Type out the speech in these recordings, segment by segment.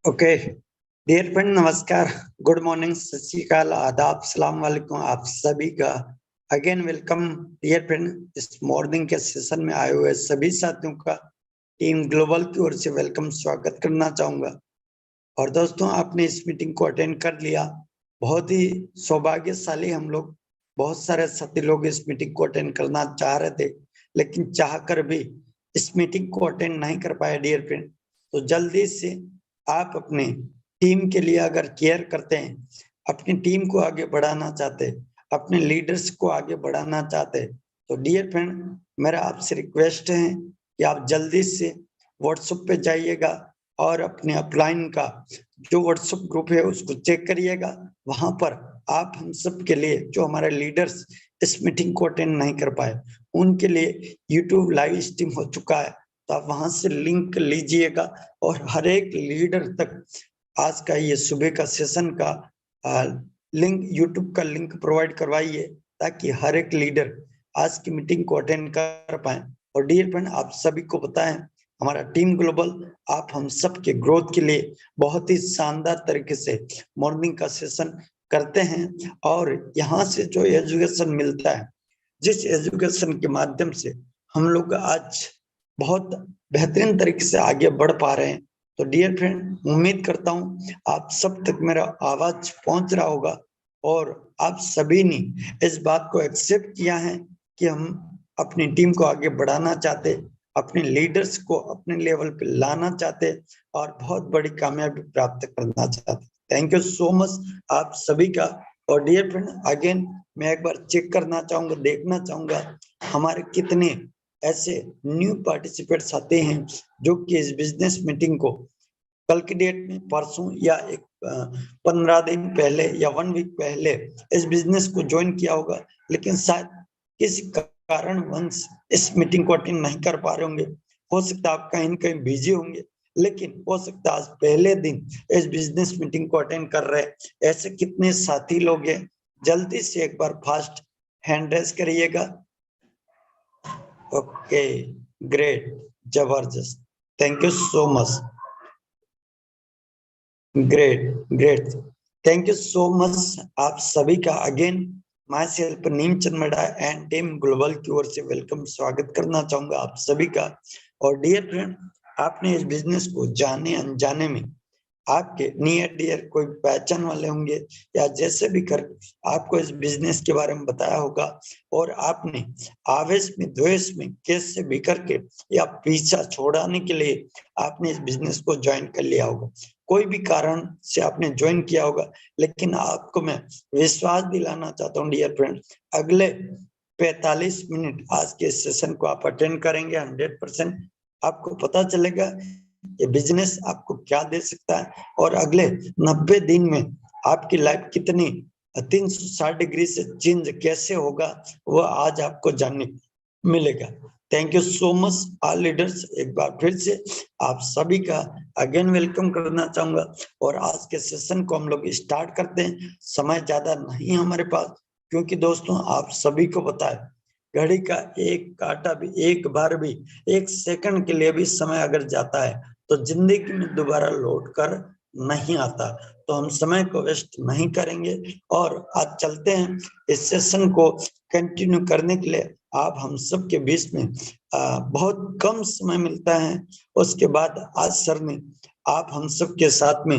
Okay dear friend, नमस्कार, good morning, सत श्री अकाल, आदाब, सलाम वालेकुम। आप सभी का अगेन वेलकम डियर फ्रेंड। इस मॉर्निंग के सेशन में आए हुए सभी साथियों का टीम ग्लोबल की ओर से वेलकम, स्वागत करना चाहूंगा। और दोस्तों, आपने इस मीटिंग को अटेंड कर लिया, बहुत ही सौभाग्यशाली हम लोग। बहुत सारे साथी लोग इस मीटिंग को अटेंड करना चाह रहे थे, लेकिन चाह कर भी इस मीटिंग को अटेंड नहीं कर पाए डियर फ्रेंड। तो जल्दी से आप अपने टीम के लिए अगर केयर करते हैं, अपनी टीम को आगे बढ़ाना चाहते, अपने लीडर्स को आगे बढ़ाना चाहते, तो डियर फ्रेंड, मेरा आपसे रिक्वेस्ट है कि आप जल्दी से व्हाट्सएप पे जाइएगा और अपने अपलाइन का जो व्हाट्सएप ग्रुप है उसको चेक करिएगा। वहां पर आप हम सब के लिए, जो हमारे लीडर्स इस मीटिंग को अटेंड नहीं कर पाए, उनके लिए यूट्यूब लाइव स्ट्रीम हो चुका है, तो आप वहां से लिंक लीजिएगा और हर एक लीडर तक आज का ये सुबह का सेशन का लिंक, यूट्यूब का लिंक प्रोवाइड करवाइए, ताकि हर एक लीडर आज की मीटिंग को अटेंड कर पाए। और डियर फ्रेंड, आप सभी को पता है, हमारा टीम ग्लोबल आप हम सब के ग्रोथ के लिए बहुत ही शानदार तरीके से मॉर्निंग का सेशन करते हैं। और यहाँ से जो एजुकेशन मिलता है, जिस एजुकेशन के माध्यम से हम लोग आज बहुत बेहतरीन तरीके से आगे बढ़ पा रहे हैं। तो डियर फ्रेंड, उम्मीद करता हूँ आप सब तक मेरा आवाज पहुंच रहा होगा और आप सभी ने इस बात को एक्सेप्ट किया है कि हम अपनी टीम को आगे बढ़ाना चाहते, अपने लीडर्स को अपने लेवल पे लाना चाहते और बहुत बड़ी कामयाबी प्राप्त करना चाहते। थैंक यू सो मच आप सभी का। और डियर फ्रेंड, अगेन मैं एक बार चेक करना चाहूंगा, देखना चाहूंगा हमारे कितने ऐसे न्यू पार्टिसिपेट्स आते हैं जो कि इस बिजनेस मीटिंग को कल की डेट में, परसों या एक 15 दिन पहले या 1 वीक पहले इस बिजनेस को ज्वाइन किया होगा, लेकिन शायद किसी कारणवश इस मीटिंग को अटेंड नहीं कर पा रहे होंगे। हो सकता है आप कहीं न कहीं बिजी होंगे, लेकिन हो सकता है आज पहले दिन इस बिजनेस मीटिंग को अटेंड कर रहे हैं। ऐसे कितने साथी लोग हैं, जल्दी से एक बार फास्ट हैंड रेस करिएगा। ओके, ग्रेट, जबरदस्त, thank you so much, great great, thank you so much आप सभी का। अगेन माई सेल्फ नीम चंदमड़ा एंड टीम ग्लोबल की ओर से वेलकम, स्वागत करना चाहूंगा आप सभी का। और डियर फ्रेंड, आपने इस बिजनेस को जाने अनजाने में आपके नियर डियर कोई पहचान वाले होंगे या जैसे भी कर आपको इस बिजनेस के बारे में बताया होगा, और आपने आवेश में, द्वेष में, कैसे भी करके या पीछा छोड़ाने के लिए आपने इस बिजनेस को ज्वाइन कर लिया होगा। कोई भी कारण से आपने ज्वाइन किया होगा, लेकिन आपको मैं विश्वास दिलाना चाहता हूँ डियर फ्रेंड, अगले 45 मिनट आज के सेशन को आप अटेंड करेंगे, 100% आपको पता चलेगा ये बिजनेस आपको क्या दे सकता है, और अगले 90 दिन में आपकी लाइफ कितनी 360 डिग्री से चेंज कैसे होगा, वो आज आपको जानने मिलेगा। Thank you so much all leaders. एक बार फिर से आप सभी का अगेन वेलकम करना चाहूंगा और आज के सेशन को हम लोग स्टार्ट करते हैं। समय ज्यादा नहीं है हमारे पास, क्योंकि दोस्तों आप सभी को पता है, घड़ी का एक कांटा भी, एक बार भी, एक सेकंड के लिए भी समय अगर जाता है तो जिंदगी में दोबारा लौट कर नहीं आता। तो हम समय को वेस्ट नहीं करेंगे और आज चलते हैं इस सेशन को कंटिन्यू करने के लिए। आप हम सब के बीच में बहुत कम समय मिलता है, उसके बाद आज सर ने आप हम सब के साथ में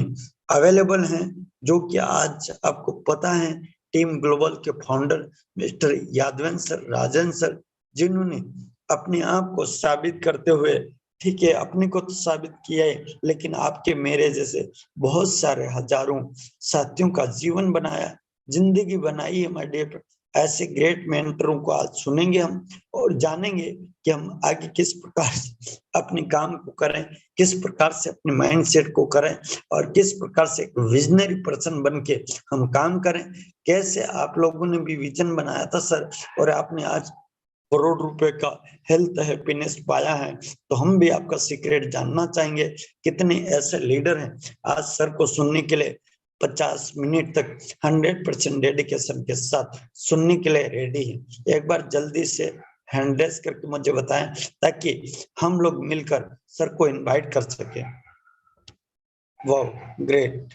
अवेलेबल हैं, जो कि आज आपको पता है टीम ग्लोबल के फाउंडर मिस्टर यादवेंद्र सर, राजन सर, जिन्होंने अपने आप को साबित करते हुए, ठीक है अपने को तो साबित किया है, लेकिन आपके मेरे जैसे बहुत सारे हजारों साथियों का जीवन बनाया, जिंदगी बनाई हमारे। ऐसे ग्रेट मेंटरों को आज सुनेंगे हम और जानेंगे कि हम आगे किस प्रकार से अपने काम को करें, किस प्रकार से अपने माइंड सेट को करें और किस प्रकार से एक विजनरी पर्सन बन के हम काम करें। कैसे आप लोगों ने भी विजन बनाया था सर, और आपने आज करोड़ रुपए का हेल्थ हैप्पीनेस पाया है, तो हम भी आपका सीक्रेट जानना चाहेंगे। कितने ऐसे लीडर हैं आज सर को सुनने के लिए 50 मिनट तक 100% डेडिकेशन के साथ सुनने के लिए रेडी है। एक बार जल्दी से हैंड रेस करके मुझे बताएं, ताकि हम लोग मिलकर सर को इनवाइट कर सके। वाओ, ग्रेट,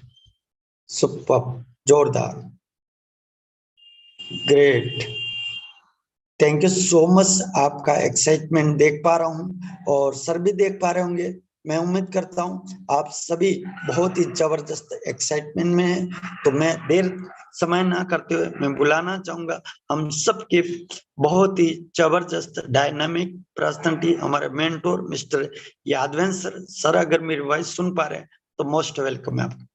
सुपर, जोरदार, great. Thank you so much. आपका एक्साइटमेंट देख पा रहा हूँ और सर भी देख पा रहे होंगे। मैं उम्मीद करता हूँ आप सभी बहुत ही जबरदस्त एक्साइटमेंट में हैं। तो मैं देर समय ना करते हुए मैं बुलाना चाहूंगा हम सबके बहुत ही जबरदस्त डायनामिक पर्सनालिटी, हमारे mentor mister Yadvendra sir. Sir अगर मेरी वॉइस सुन पा रहे हैं तो मोस्ट वेलकम है आपका।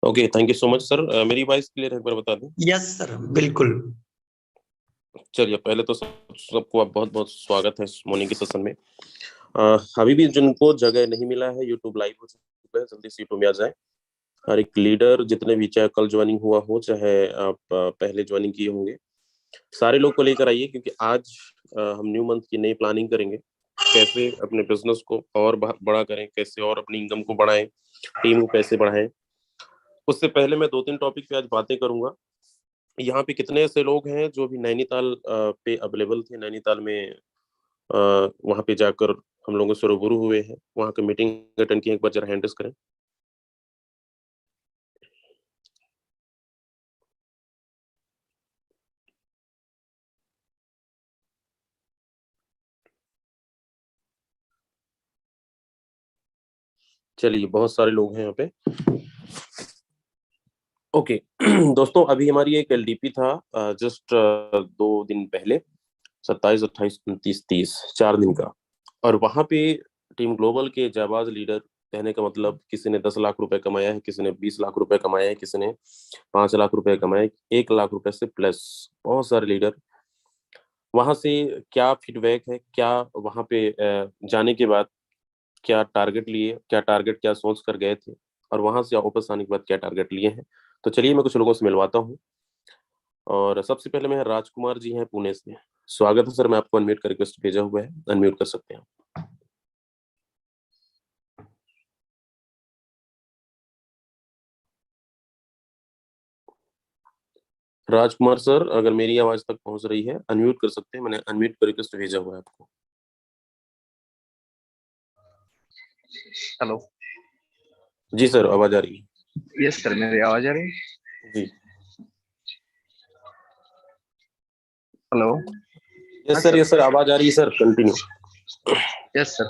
Okay, thank you so much sir. मेरी वॉइस क्लियर है, एक बार बता दें। यस सर, बिल्कुल। चलिए, पहले तो सबको आप बहुत बहुत स्वागत है इस मॉर्निंग के सेशन में। अभी भी जिनको जगह नहीं मिला है, यूट्यूब लाइव हो चुका है, जल्दी सीटों में आ जाए। हर एक लीडर, जितने भी, चाहे कल ज्वाइनिंग हुआ हो, चाहे आप पहले ज्वाइनिंग किए होंगे, सारे लोग को लेकर आइए, क्योंकि आज हम न्यू मंथ की नई प्लानिंग करेंगे। कैसे अपने बिजनेस को और बड़ा करें, कैसे और अपनी इनकम को बढ़ाएं, टीम को कैसे बढ़ाएं। उससे पहले मैं 2-3 टॉपिक पे आज बातें करूंगा। यहाँ पे कितने ऐसे लोग हैं जो भी नैनीताल पे अवेलेबल थे, नैनीताल में वहां पे जाकर हम लोगों से रूबरू हुए हैं, वहां की मीटिंग अटेंड की, एक बार जरा हैंड रेज़ करें। चलिए, बहुत सारे लोग हैं यहाँ पे। ओके दोस्तों, अभी हमारी एक एलडीपी था जस्ट 2 दिन पहले, 27, 28, 29, 30, 4 दिन का। और वहां पे टीम ग्लोबल के जाबाज लीडर, कहने का मतलब, किसी ने 10 लाख रुपए कमाया है, किसी ने 20 लाख रुपए कमाया है, किसी ने 5 लाख रुपए कमाए, 1 लाख रुपए से प्लस, बहुत सारे लीडर। वहां से क्या फीडबैक है, क्या वहां पे जाने के बाद क्या टारगेट लिए, क्या टारगेट, क्या सोच कर गए थे, और वहां से वापस आने के बाद क्या टारगेट लिए हैं। तो चलिए, मैं कुछ लोगों से मिलवाता हूँ। और सबसे पहले मैं, राजकुमार जी हैं पुणे से। स्वागत है सर, मैं आपको अनम्यूट का रिक्वेस्ट भेजा हुआ है, अनम्यूट कर सकते हैं। राजकुमार सर, अगर मेरी आवाज तक पहुंच रही है, अनम्यूट कर सकते हैं, मैंने अनम्यूट का रिक्वेस्ट भेजा हुआ है आपको। हेलो। जी सर, आवाज आ रही है। यस सर, मेरी आवाज आ रही है। जी। Hello. Yes sir, yes sir, आवाज आ रही है सर, कंटिन्यू। Yes sir.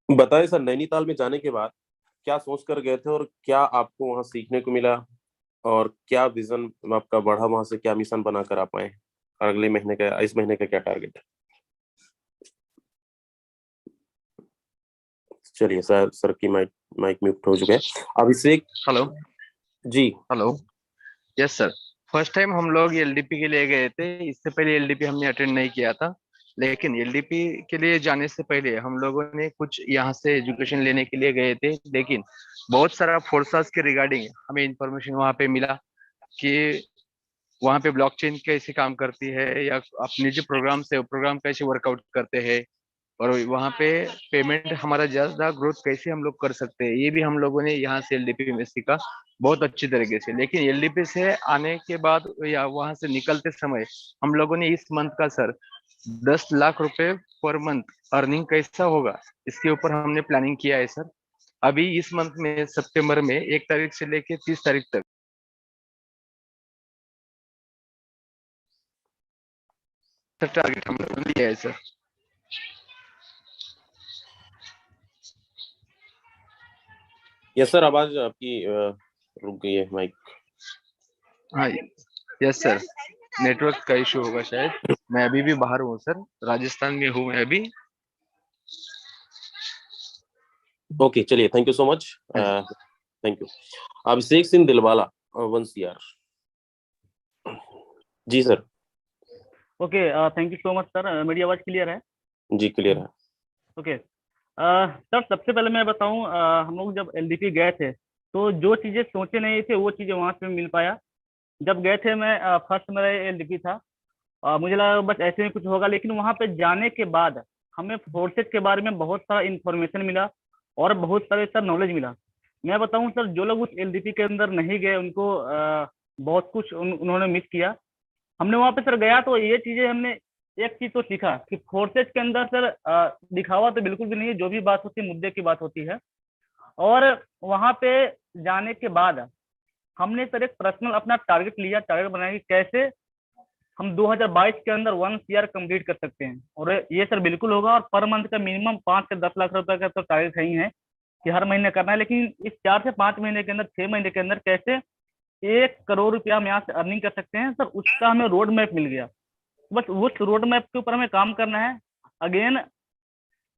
बताएं सर, नैनीताल में जाने के बाद क्या सोच कर गए थे, और क्या आपको वहां सीखने को मिला, और क्या विजन आपका बढ़ा वहां से, क्या मिशन बनाकर आप आए, अगले महीने का, इस महीने का क्या टारगेट है? चलिए सर की माइक माइक म्यूट हो चुका है। अभिषेक। हेलो। जी। Hello. Yes sir. First time हम लोग एलडीपी के लिए गए थे। इससे पहले एलडीपी हमने अटेंड नहीं किया था, लेकिन एलडीपी के लिए जाने से पहले हम लोगों ने कुछ यहाँ से एजुकेशन लेने के लिए गए थे। लेकिन बहुत सारा फोर्सेस के रिगार्डिंग हमें इंफॉर्मेशन वहाँ पे मिला कि वहाँ पे ब्लॉकचेन कैसे काम करती है, या अपने जो प्रोग्राम से प्रोग्राम कैसे वर्कआउट करते हैं, और वहाँ पे पेमेंट हमारा ज्यादा ग्रोथ कैसे हम लोग कर सकते हैं, ये भी हम लोगों ने यहाँ से एलडीपी में सीखा बहुत अच्छी तरीके से। लेकिन एलडीपी से आने के बाद या वहां से निकलते समय हम लोगों ने इस मंथ का सर 10 लाख रुपए पर मंथ अर्निंग कैसा होगा, इसके ऊपर हमने प्लानिंग किया है सर। अभी इस मंथ में सितंबर में 1 तारीख से लेके 30 तारीख तक टारगेट हम लोगों ने लिया है सर। यस सर, आवाज आपकी रुक गई है, माइक। हाँ। यस सर, नेटवर्क का इशू होगा शायद। मैं अभी भी बाहर हूँ सर, राजस्थान में हूँ मैं अभी। ओके, चलिए, thank you so much, thank you. Abhishek Singh Dilwala, 1 CR। जी sir. Okay, thank you so much sir. मेरी आवाज़ क्लियर है? जी, क्लियर है। ओके सर, सबसे पहले मैं बताऊं, हम लोग जब एलडीपी गए थे तो जो चीज़ें सोचे नहीं थे वो चीज़ें वहाँ पे मिल पाया। जब गए थे मैं, फर्स्ट मेरा एलडीपी था। मुझे लगा बस ऐसे ही कुछ होगा, लेकिन वहाँ पे जाने के बाद हमें फोर्सेज के बारे में बहुत सारा इंफॉर्मेशन मिला और बहुत सारे सर नॉलेज मिला। मैं बताऊं सर, जो लोग उस एलडीपी के अंदर नहीं गए उनको बहुत कुछ उन्होंने मिस किया। हमने वहाँ पे सर गया तो ये चीज़ें हमने एक चीज तो सीखा कि फोर्सेज के अंदर सर दिखावा तो बिल्कुल भी नहीं है, जो भी बात होती है मुद्दे की बात होती है। और वहां पे जाने के बाद हमने सर एक पर्सनल अपना टारगेट लिया, टारगेट बनाया कि कैसे हम 2022 के अंदर 1 CR कंप्लीट कर सकते हैं। और ये सर बिल्कुल होगा। और पर मंथ का मिनिमम 5 से 10 लाख रुपए का तो टारगेट है ही है कि हर महीने करना है। लेकिन इस 4 से 5 महीने के अंदर, 6 महीने के अंदर कैसे 1 करोड़ रुपया हम यहाँ से अर्निंग कर सकते हैं सर, उसका हमें रोड मैप मिल गया। बस उस रोड मैप के ऊपर हमें काम करना है। अगेन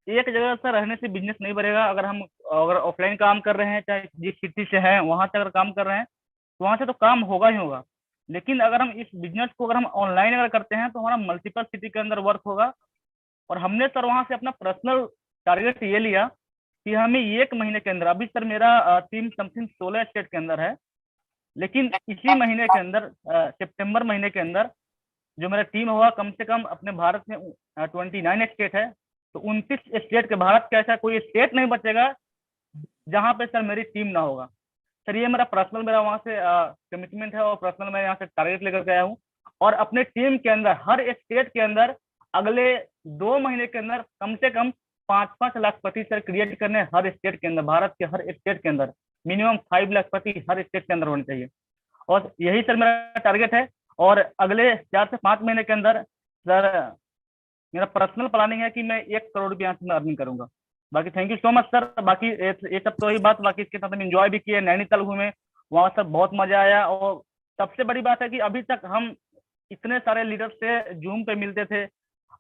एक जगह से रहने से बिजनेस नहीं बढ़ेगा। अगर ऑफलाइन काम कर रहे हैं, चाहे जिस सिटी से है वहां से अगर काम कर रहे हैं, तो वहां से तो काम होगा ही होगा। लेकिन अगर हम इस बिजनेस को अगर हम ऑनलाइन अगर करते हैं तो हमारा मल्टीपल सिटी के अंदर वर्क होगा। और हमने सर वहां से अपना पर्सनल टारगेट ये लिया कि हमें 1 महीने के अंदर, अभी सर मेरा टीम समथिंग 16 स्टेट के अंदर है, लेकिन इसी महीने के अंदर सितंबर महीने के अंदर जो मेरा टीम होगा, कम से कम अपने भारत में 29 स्टेट है, तो 29 स्टेट के भारत का ऐसा कोई स्टेट नहीं बचेगा जहां पे सर मेरी टीम ना होगा। सर ये मेरा वहां से कमिटमेंट है और पर्सनल मैं यहाँ से टारगेट लेकर गया हूँ। और अपने टीम के अंदर हर एक स्टेट के अंदर अगले 2 महीने के अंदर कम से कम 5-5 लाख सर क्रिएट करने, हर स्टेट के अंदर, भारत के हर स्टेट के अंदर मिनिमम 5 लाख हर स्टेट के अंदर होने चाहिए। और यही सर मेरा टारगेट है। और अगले 4 से 5 महीने के अंदर सर मेरा पर्सनल प्लानिंग है कि मैं 1 करोड़ रुपया यहाँ से मैं अर्निंग करूंगा। बाकी thank you so much sir. बाकी ये सब तो ही बात, बाकी इसके साथ हम इंजॉय भी किए, नैनीताल घूमे, वहां सर बहुत मजा आया। और सबसे बड़ी बात है कि अभी तक हम इतने सारे लीडर से जूम पे मिलते थे,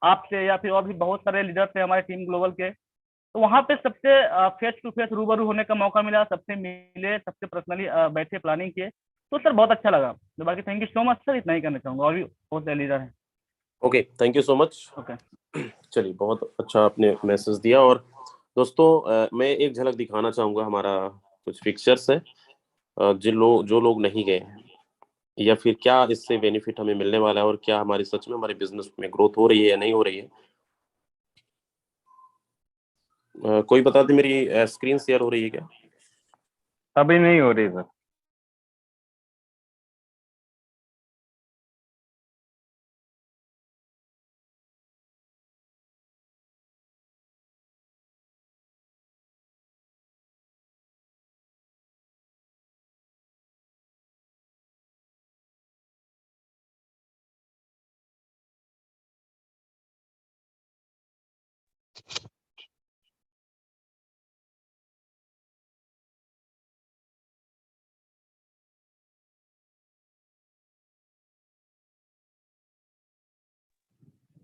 आपसे या फिर और भी बहुत सारे लीडर थे हमारे टीम ग्लोबल के, तो वहां पे सबसे फेस टू फेस रूबरू होने का मौका मिला, सबसे मिले, सबसे पर्सनली बैठे, प्लानिंग किए, तो सर बहुत अच्छा लगा। तो बाकी thank you so much sir, इतना ही कहना चाहूंगा। और भी बहुत सारे लीडर हैं। Okay, thank you so much. Okay चलिए, बहुत अच्छा आपने मैसेज दिया। और दोस्तों, मैं एक झलक दिखाना चाहूंगा, हमारा कुछ पिक्चर्स है। जो लोग नहीं गए हैं, या फिर क्या इससे बेनिफिट हमें मिलने वाला है, और क्या हमारी सच में हमारे बिजनेस में ग्रोथ हो रही है या नहीं हो रही है। कोई बता दे, मेरी स्क्रीन शेयर हो रही है क्या? अभी नहीं हो रही सर।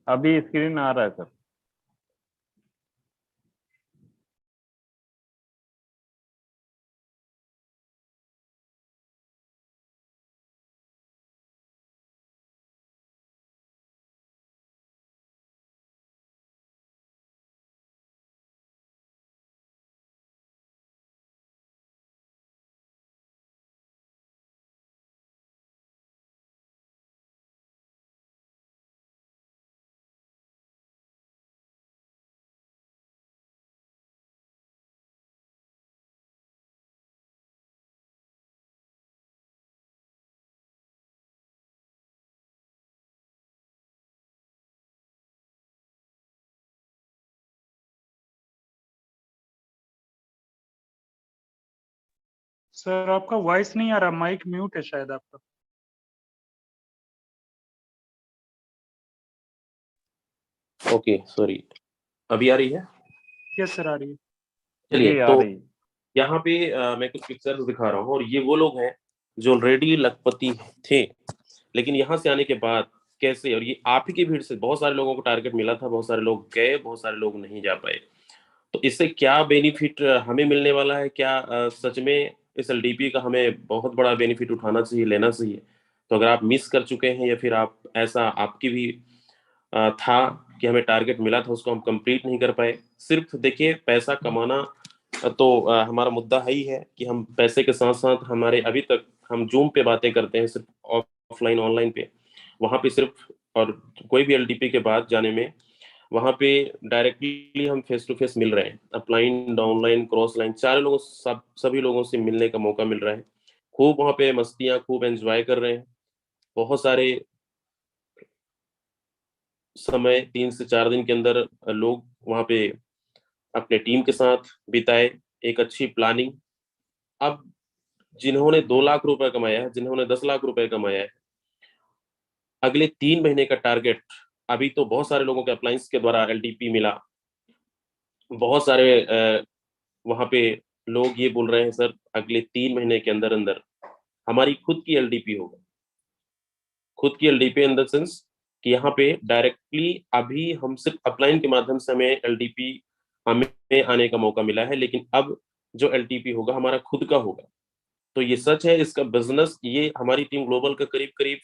अभी स्क्रीन आ रहा है सर। सर आपका वॉइस नहीं आ रहा, माइक म्यूट है शायद आपका। Okay, sorry. अभी आ रही है? यस सर, आ रही है। चलिए, जी आ तो रही। यहाँ पे मैं कुछ पिक्चर्स दिखा रहा हूँ, और ये वो लोग हैं जो ऑलरेडी लखपति थे, लेकिन यहाँ से आने के बाद कैसे, और ये आप ही की भीड़ से बहुत सारे लोगों को टारगेट मिला था, बहुत सारे लोग गए, बहुत सारे लोग नहीं जा पाए। तो इससे क्या बेनिफिट हमें मिलने वाला है, क्या सच में इस एलडीपी का हमें बहुत बड़ा बेनिफिट उठाना चाहिए, लेना चाहिए? तो अगर आप मिस कर चुके हैं, या फिर आप ऐसा आपकी भी था कि हमें टारगेट मिला था, उसको हम कंप्लीट नहीं कर पाए। सिर्फ देखिए, पैसा कमाना तो हमारा मुद्दा है ही है कि हम पैसे के साथ साथ हमारे, अभी तक हम जूम पे बातें करते हैं सिर्फ, ऑफलाइन ऑनलाइन पे, वहां पे सिर्फ, और कोई भी एलडीपी के बाद जाने में, वहां पे डायरेक्टली हम फेस टू फेस मिल रहे हैं, अपलाइन, डाउनलाइन, क्रॉस लाइन, चार लोगों, सभी लोगों से मिलने का मौका मिल रहा है। खूब वहां पे मस्तियां, खूब एंजॉय कर रहे हैं। बहुत सारे समय 3 से 4 दिन के अंदर लोग वहां पे अपने टीम के साथ बिताए, एक अच्छी प्लानिंग। अब जिन्होंने 2 लाख रुपए कमाया है, जिन्होंने 10 लाख रुपए कमाया है, अगले 3 महीने का टारगेट, अभी तो बहुत सारे लोगों के अप्लायंस के द्वारा एलडीपी मिला, बहुत सारे वहां पे लोग ये बोल रहे हैं सर अगले 3 महीने के अंदर अंदर हमारी खुद की एलडीपी होगा। खुद की एलडीपी इन द सेंस कि यहाँ पे डायरेक्टली अभी हम सिर्फ अपलाइन के माध्यम से हमें एलडीपी हमें आने का मौका मिला है, लेकिन अब जो एलडीपी होगा हमारा खुद का होगा। तो ये सच है, इसका बिजनेस, ये हमारी टीम ग्लोबल का करीब करीब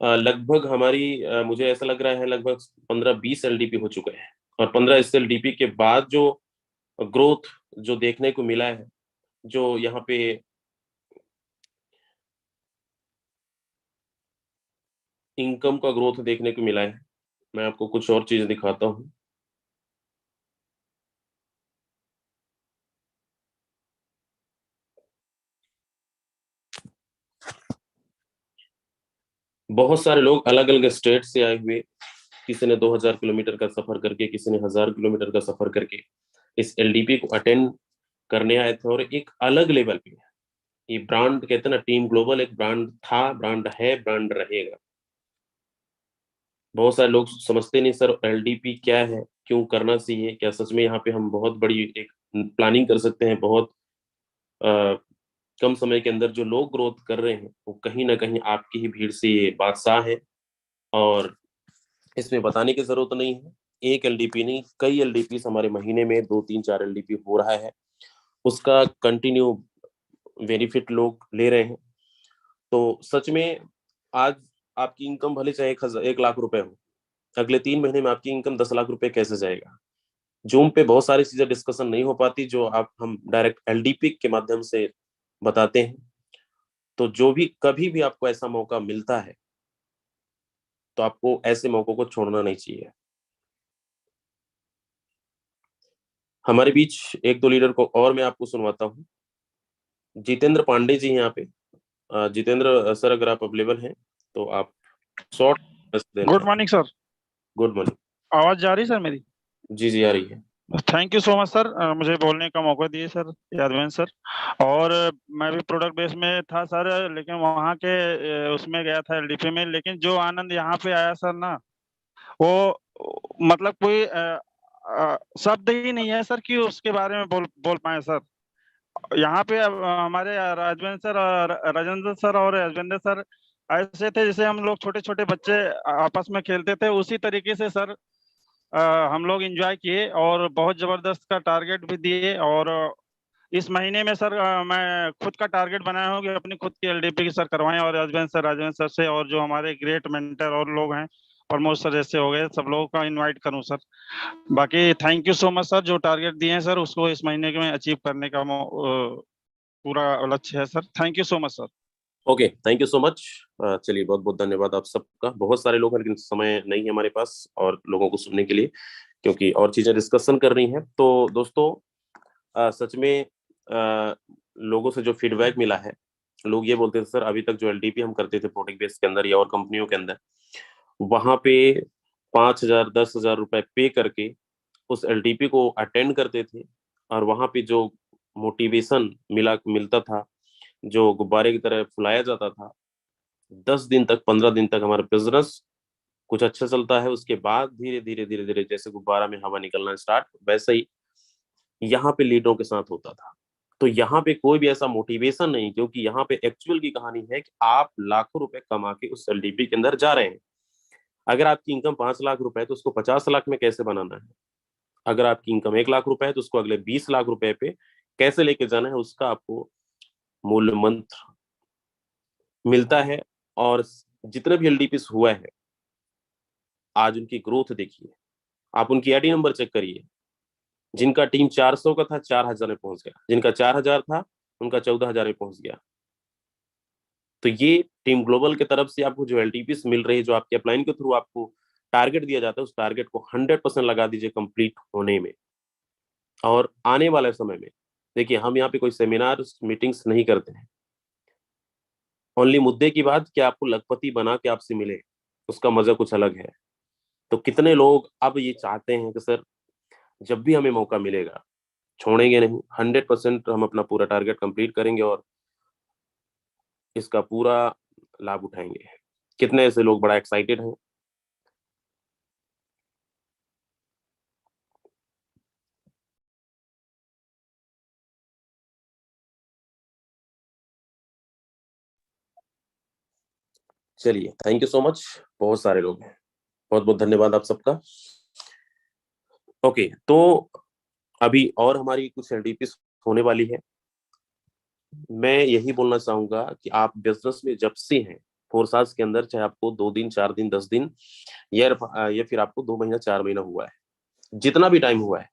लगभग हमारी मुझे ऐसा लग रहा है लगभग 15-20 एलडीपी हो चुका है। और 15 एलडीपी के बाद जो ग्रोथ जो देखने को मिला है, जो यहाँ पे इनकम का ग्रोथ देखने को मिला है, मैं आपको कुछ और चीज दिखाता हूँ। बहुत सारे लोग अलग अलग स्टेट से आए हुए, किसी ने 2000 किलोमीटर का सफर करके, किसी ने 1000 किलोमीटर का सफर करके इस एलडीपी को अटेंड करने आए थे। और एक अलग लेवल पे ये ब्रांड, कहते हैं ना, टीम ग्लोबल एक ब्रांड था, ब्रांड है, ब्रांड रहेगा। बहुत सारे लोग समझते नहीं सर एलडीपी क्या है, क्यों करना चाहिए, क्या सच में यहाँ पे हम बहुत बड़ी एक प्लानिंग कर सकते हैं। बहुत कम समय के अंदर जो लोग ग्रोथ कर रहे हैं वो कहीं ना कहीं आपकी ही भीड़ से ये बादशाह है। और इसमें बताने की जरूरत नहीं है, एक एलडीपी नहीं, कई एलडीपी हमारे महीने में 2-3-4 एलडीपी हो रहा है, उसका कंटिन्यू बेनिफिट लोग ले रहे हैं। तो सच में आज आपकी इनकम भले चाहे 1 लाख रुपए हो, अगले 3 महीने में आपकी इनकम 10 लाख रुपए कैसे जाएगा। जूम पे बहुत सारी चीजें डिस्कशन नहीं हो पाती जो आप हम डायरेक्ट एलडीपी के माध्यम से बताते हैं। तो जो भी कभी भी आपको ऐसा मौका मिलता है तो आपको ऐसे मौकों को छोड़ना नहीं चाहिए। हमारे बीच 1-2 लीडर को और मैं आपको सुनवाता हूँ। जितेंद्र पांडे जी यहाँ पे। जितेंद्र सर अगर आप अवेलेबल हैं तो आप शॉर्ट देना गुड चाहते मॉर्निंग सर। हैं। Good morning. आवाज जा रही सर मेरी? जी जी आ रही है। Thank you so much sir, मुझे बोलने का मौका दिए सर, यादवेंद्र सर। और मैं भी प्रोडक्ट बेस में था सर, लेकिन वहाँ के उसमें गया था एलडीपी में, लेकिन जो आनंद यहाँ पे आया सर ना, वो मतलब कोई शब्द ही नहीं है सर कि उसके बारे में बोल पाए सर। यहाँ पे हमारे राजवेंद्र सर और राजेंद्र सर और राजवेंद्र सर ऐसे थे जैसे हम लोग छोटे छोटे बच्चे आपस में खेलते थे, उसी तरीके से सर हम लोग एंजॉय किए और बहुत जबरदस्त का टारगेट भी दिए। और इस महीने में सर मैं खुद का टारगेट बनाया हूँ कि अपनी खुद की एलडीपी की सर करवाएं, और राजवेंद्र सर से और जो हमारे ग्रेट मेंटर और लोग हैं, प्रमोद सर जैसे हो गए, सब लोगों का इनवाइट करूं सर। बाकी thank you so much sir, जो टारगेट दिए हैं सर उसको इस महीने में अचीव करने का पूरा लक्ष्य है sir. Thank you so much sir. Okay, thank you so much. चलिए, बहुत बहुत धन्यवाद आप सबका। बहुत सारे लोग हैं लेकिन समय नहीं है हमारे पास और लोगों को सुनने के लिए, क्योंकि और चीजें डिस्कशन करनी है। तो दोस्तों सच में लोगों से जो फीडबैक मिला है, लोग ये बोलते थे सर अभी तक जो एलडीपी हम करते थे प्रोडक्ट बेस के अंदर या और कंपनियों के अंदर, वहां पे 5,000 10,000 रुपए पे करके उस एलडीपी को अटेंड करते थे, और वहां पे जो मोटिवेशन मिलता था, जो गुब्बारे की तरह फुलाया जाता था, 10 दिन तक 15 दिन तक हमारा बिजनेस कुछ अच्छा चलता है, उसके बाद धीरे धीरे धीरे धीरे जैसे गुब्बारा में हवा निकलना स्टार्ट, वैसे ही यहाँ पे लीडरों के साथ होता था। तो यहाँ पे कोई भी ऐसा मोटिवेशन नहीं, क्योंकि यहाँ पे एक्चुअल की कहानी है कि आप लाखों रुपए कमा के उस एलडीपी के अंदर जा रहे हैं। अगर आपकी इनकम 5 लाख रुपए है तो उसको 50 लाख में कैसे बनाना है। अगर आपकी इनकम 1 लाख रुपए है तो उसको अगले 20 लाख रुपए पे कैसे लेके जाना है, उसका आपको मूल मंत्र मिलता है। और जितने भी एलडीपी हुआ है आज उनकी ग्रोथ देखिए, आप उनकी आईडी नंबर चेक करिए। जिनका टीम 400 का था 4,000 में पहुंच गया, जिनका 4,000 था उनका 14,000 में पहुंच गया। तो ये टीम ग्लोबल की तरफ से आपको जो एलटीपी मिल रही है, जो आपके अपलाइन के थ्रू आपको टारगेट दिया जाता है, उस टारगेट को 100% लगा दीजिए कंप्लीट होने में। और आने वाले समय में देखिए, हम यहाँ पे कोई सेमिनार मीटिंग्स नहीं करते हैं, ओनली मुद्दे की बात कि आपको लखपति बना के आपसे मिले, उसका मजा कुछ अलग है। तो कितने लोग अब ये चाहते हैं कि सर जब भी हमें मौका मिलेगा छोड़ेंगे नहीं, 100% हम अपना पूरा टारगेट कंप्लीट करेंगे और इसका पूरा लाभ उठाएंगे। कितने ऐसे लोग बड़ा एक्साइटेड हैं? चलिए, थैंक यू सो मच। बहुत सारे लोग हैं, बहुत बहुत धन्यवाद आप सबका। ओके, तो अभी और हमारी कुछ एलडीपी होने वाली है। मैं यही बोलना चाहूंगा कि आप बिजनेस में जब से हैं, 4 साल्स के अंदर, चाहे आपको 2 दिन, 4 दिन, 10 दिन या फिर आपको 2 महीना, 4 महीना हुआ है, जितना भी टाइम हुआ है,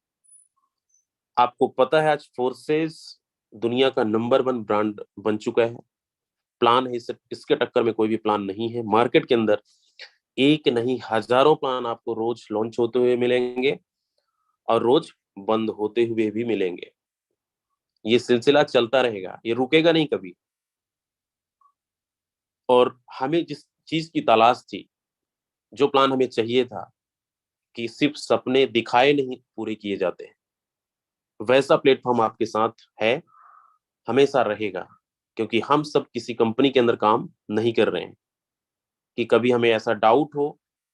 आपको पता है आज फोर्सेस दुनिया का नंबर 1 ब्रांड बन चुका है। प्लान है, इसके टक्कर में कोई भी प्लान नहीं है। मार्केट के अंदर एक नहीं हजारों प्लान आपको रोज लॉन्च होते हुए मिलेंगे और रोज बंद होते हुए भी मिलेंगे। ये सिलसिला चलता रहेगा, ये रुकेगा नहीं कभी। और हमें जिस चीज की तलाश थी, जो प्लान हमें चाहिए था कि सिर्फ सपने दिखाए नहीं पूरे किए जाते हैं, वैसा प्लेटफॉर्म आपके साथ है, हमेशा रहेगा। क्योंकि हम सब किसी कंपनी के अंदर काम नहीं कर रहे हैं कि कभी हमें ऐसा डाउट हो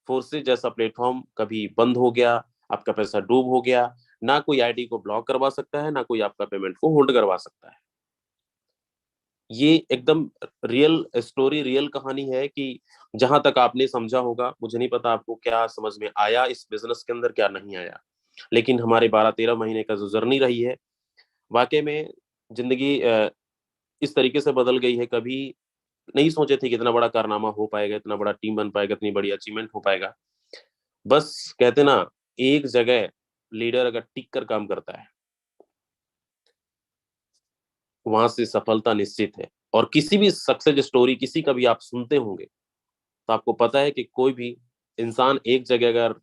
फोर्सेस जैसा प्लेटफॉर्म कभी बंद हो गया, आपका पैसा डूब हो गया, ना कोई आईडी को ब्लॉक करवा सकता है, ना कोई आपका पेमेंट को होल्ड करवा सकता है। ये एकदम रियल स्टोरी, रियल कहानी है कि जहां तक आपने समझा होगा, मुझे नहीं पता आपको क्या समझ में आया इस बिजनेस के अंदर, क्या नहीं आया, लेकिन हमारे 12-13 महीने का जो जर्नी रही है, वाकई में जिंदगी इस तरीके से बदल गई है। कभी नहीं सोचे थे कि इतना बड़ा कारनामा हो पाएगा, इतना बड़ा टीम बन पाएगा, इतनी बड़ी अचीवमेंट हो पाएगा। बस कहते ना, एक जगह लीडर अगर टिक कर काम करता है, वहां से सफलता निश्चित है। और किसी भी सक्सेस स्टोरी किसी का भी आप सुनते होंगे, तो आपको पता है कि कोई भी इंसान एक जगह अगर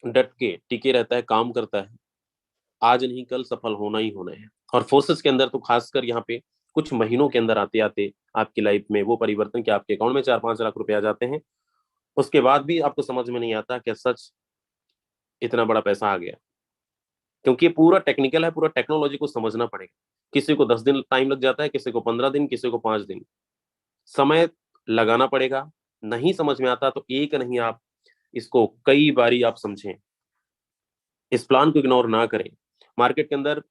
डट के टिके रहता है, काम करता है, आज नहीं कल सफल होना ही होना है। और फोर्सेस के अंदर तो खासकर यहाँ पे कुछ महीनों के अंदर आते आते आपकी लाइफ में वो परिवर्तन कि आपके अकाउंट में 4-5 लाख रुपए आ जाते हैं, उसके बाद भी आपको समझ में नहीं आता कि सच इतना बड़ा पैसा आ गया। क्योंकि ये पूरा टेक्निकल है, पूरा टेक्नोलॉजी को समझना पड़ेगा। किसी को 10 दिन टाइम लग जाता है, किसी को 15 दिन, किसी को 5 दिन, समय लगाना पड़ेगा। नहीं समझ में आता तो एक नहीं, आप इसको कई बारी आप समझें, इस प्लान को इग्नोर ना करें। मार्केट के अंदर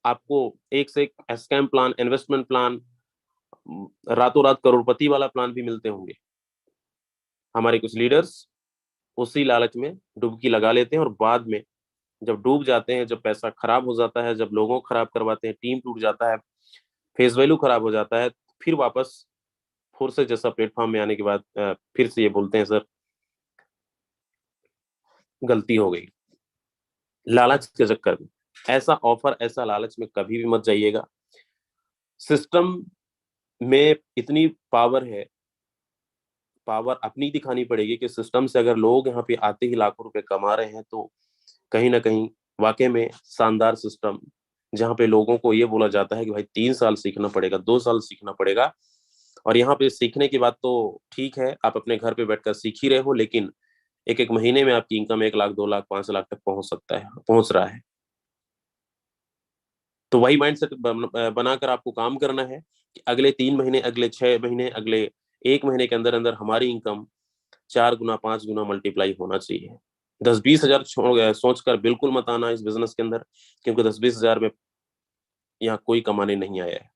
आपको एक से एक स्कैम प्लान, इन्वेस्टमेंट प्लान, रातों रात करोड़पति वाला प्लान भी मिलते होंगे। हमारे कुछ लीडर्स उसी लालच में डुबकी लगा लेते हैं और बाद में जब डूब जाते हैं, जब पैसा खराब हो जाता है, जब लोगों को खराब करवाते हैं, टीम टूट जाता है, फेस वैल्यू खराब हो जाता है, फिर वापस फोर्सेस जैसा प्लेटफॉर्म में आने के बाद फिर से ये बोलते हैं सर गलती हो गई। लालच के चक्कर में ऐसा ऑफर, ऐसा लालच में कभी भी मत जाइएगा। सिस्टम में इतनी पावर है, पावर अपनी दिखानी पड़ेगी कि सिस्टम से अगर लोग यहाँ पे आते ही लाखों रुपए कमा रहे हैं, तो कहीं ना कहीं वाकई में शानदार सिस्टम, जहाँ पे लोगों को ये बोला जाता है कि भाई 3 साल सीखना पड़ेगा, 2 साल सीखना पड़ेगा। और यहाँ पे सीखने की बात तो ठीक है, आप अपने घर पे बैठकर सीख ही रहे हो, लेकिन एक एक महीने में आपकी इनकम 1 लाख, 2 लाख, 5 लाख तक पहुंच सकता है, पहुंच रहा है। तो वही माइंडसेट बनाकर आपको काम करना है कि अगले 3 महीने, अगले 6 महीने, अगले 1 महीने के अंदर अंदर हमारी इनकम 4 गुना, 5 गुना मल्टीप्लाई होना चाहिए। 10-20 हजार सोचकर बिल्कुल मत आना इस बिजनेस के अंदर, क्योंकि 10-20 हजार में यहाँ कोई कमाने नहीं आया है।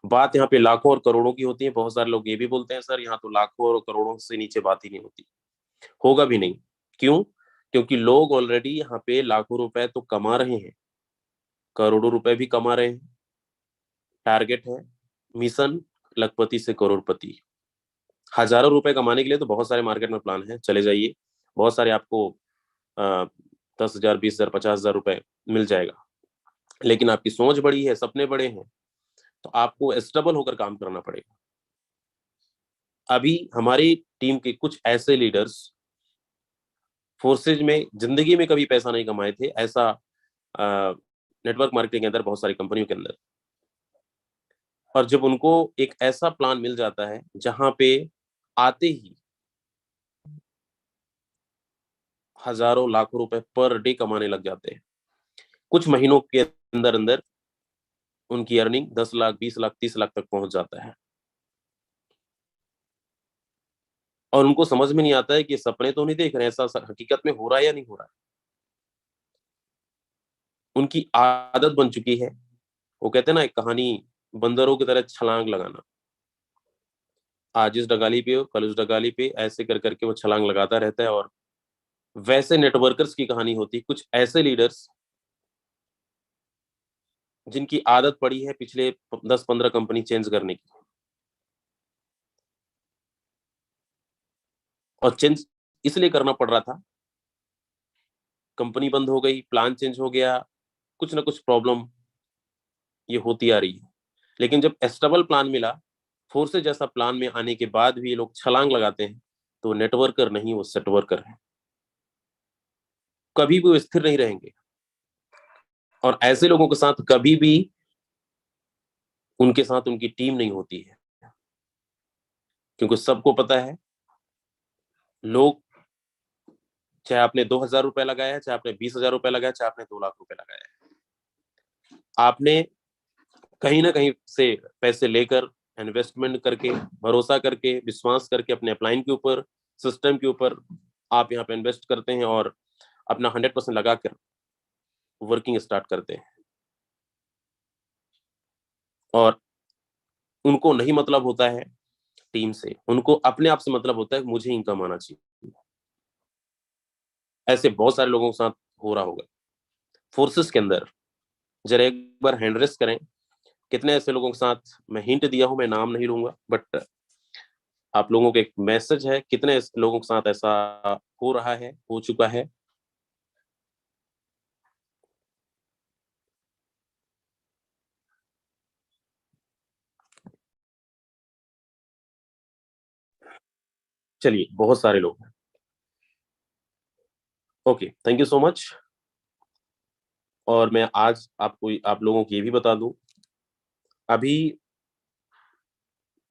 बात यहाँ पे लाखों और करोड़ों की होती है। बहुत सारे लोग ये भी बोलते हैं सर यहाँ तो लाखों और करोड़ों से नीचे बात ही नहीं होती, होगा भी नहीं। क्यों? क्योंकि लोग ऑलरेडी यहाँ पे लाखों रुपए तो कमा रहे हैं, करोड़ों रुपए भी कमा रहे हैं। टारगेट है, मिशन लखपति से करोड़पति। हजारों रुपए कमाने के लिए तो बहुत सारे मार्केट में प्लान है, चले जाइए, बहुत सारे आपको 10,000, 20,000, 50,000 रुपए मिल जाएगा। लेकिन आपकी सोच बड़ी है, सपने बड़े हैं, तो आपको स्टेबल होकर काम करना पड़ेगा। अभी हमारी टीम के कुछ ऐसे लीडर्स फोर्सेज में जिंदगी में कभी पैसा नहीं कमाए थे, ऐसा नेटवर्क मार्केटिंग के अंदर बहुत सारी कंपनियों के अंदर। और जब उनको एक ऐसा प्लान मिल जाता है जहां पे आते ही हजारों लाखों रुपए पर डे कमाने लग जाते हैं। कुछ महीनों के अंदर अंदर उनकी अर्निंग 10 लाख, 20 लाख, 30 लाख तक पहुंच जाता है। और उनको समझ में नहीं आता है कि सपने तो नहीं देख रहे हैं, ऐसा हकीकत में हो रहा है या नहीं हो रहा है। उनकी आदत बन चुकी है। वो कहते हैं ना एक कहानी, बंदरों की तरह छलांग लगाना। आज इस डगाली पे हो, कल उस डगाली पे, ऐसे कर करके वो छलांग लगाता रहता है। और वैसे नेटवर्कर्स की कहानी होती है, कुछ ऐसे लीडर्स जिनकी आदत पड़ी है पिछले 10-15 कंपनी चेंज करने की, और चेंज इसलिए करना पड़ रहा था, कंपनी बंद हो गई, प्लान चेंज हो गया, कुछ ना कुछ प्रॉब्लम ये होती आ रही है। लेकिन जब एस्टेबल प्लान मिला, फोर्सेस जैसा प्लान में आने के बाद भी ये लोग छलांग लगाते हैं, तो नेटवर्कर नहीं, वो सेट वर्कर है। कभी भी वो स्थिर नहीं रहेंगे, और ऐसे लोगों के साथ कभी भी उनके साथ उनकी टीम नहीं होती है। क्योंकि सबको पता है, लोग, चाहे आपने 2,000 रुपए लगाया है, चाहे आपने 20,000 रुपए लगाया, चाहे आपने 2 लाख रुपए लगाया है, आपने कहीं ना कहीं से पैसे लेकर, इन्वेस्टमेंट करके, भरोसा करके, विश्वास करके अपने अपलाइन के ऊपर, सिस्टम के ऊपर आप यहाँ पे इन्वेस्ट करते हैं और अपना 100% लगाकर वर्किंग स्टार्ट करते हैं। और उनको नहीं मतलब होता है टीम से, उनको अपने आप से मतलब होता है मुझे इनकम आना चाहिए। ऐसे बहुत सारे लोगों के साथ हो रहा होगा फोर्सेस के अंदर। जरा एक बार हैंड रेस करें, कितने ऐसे लोगों के साथ, मैं हिंट दिया हूं, मैं नाम नहीं लूंगा, बट आप लोगों को एक मैसेज है, कितने लोगों के साथ ऐसा हो रहा है, हो चुका है। चलिए, बहुत सारे लोग हैं। Okay, thank you so much. और मैं आज आपको, आप लोगों को ये भी बता दूं, अभी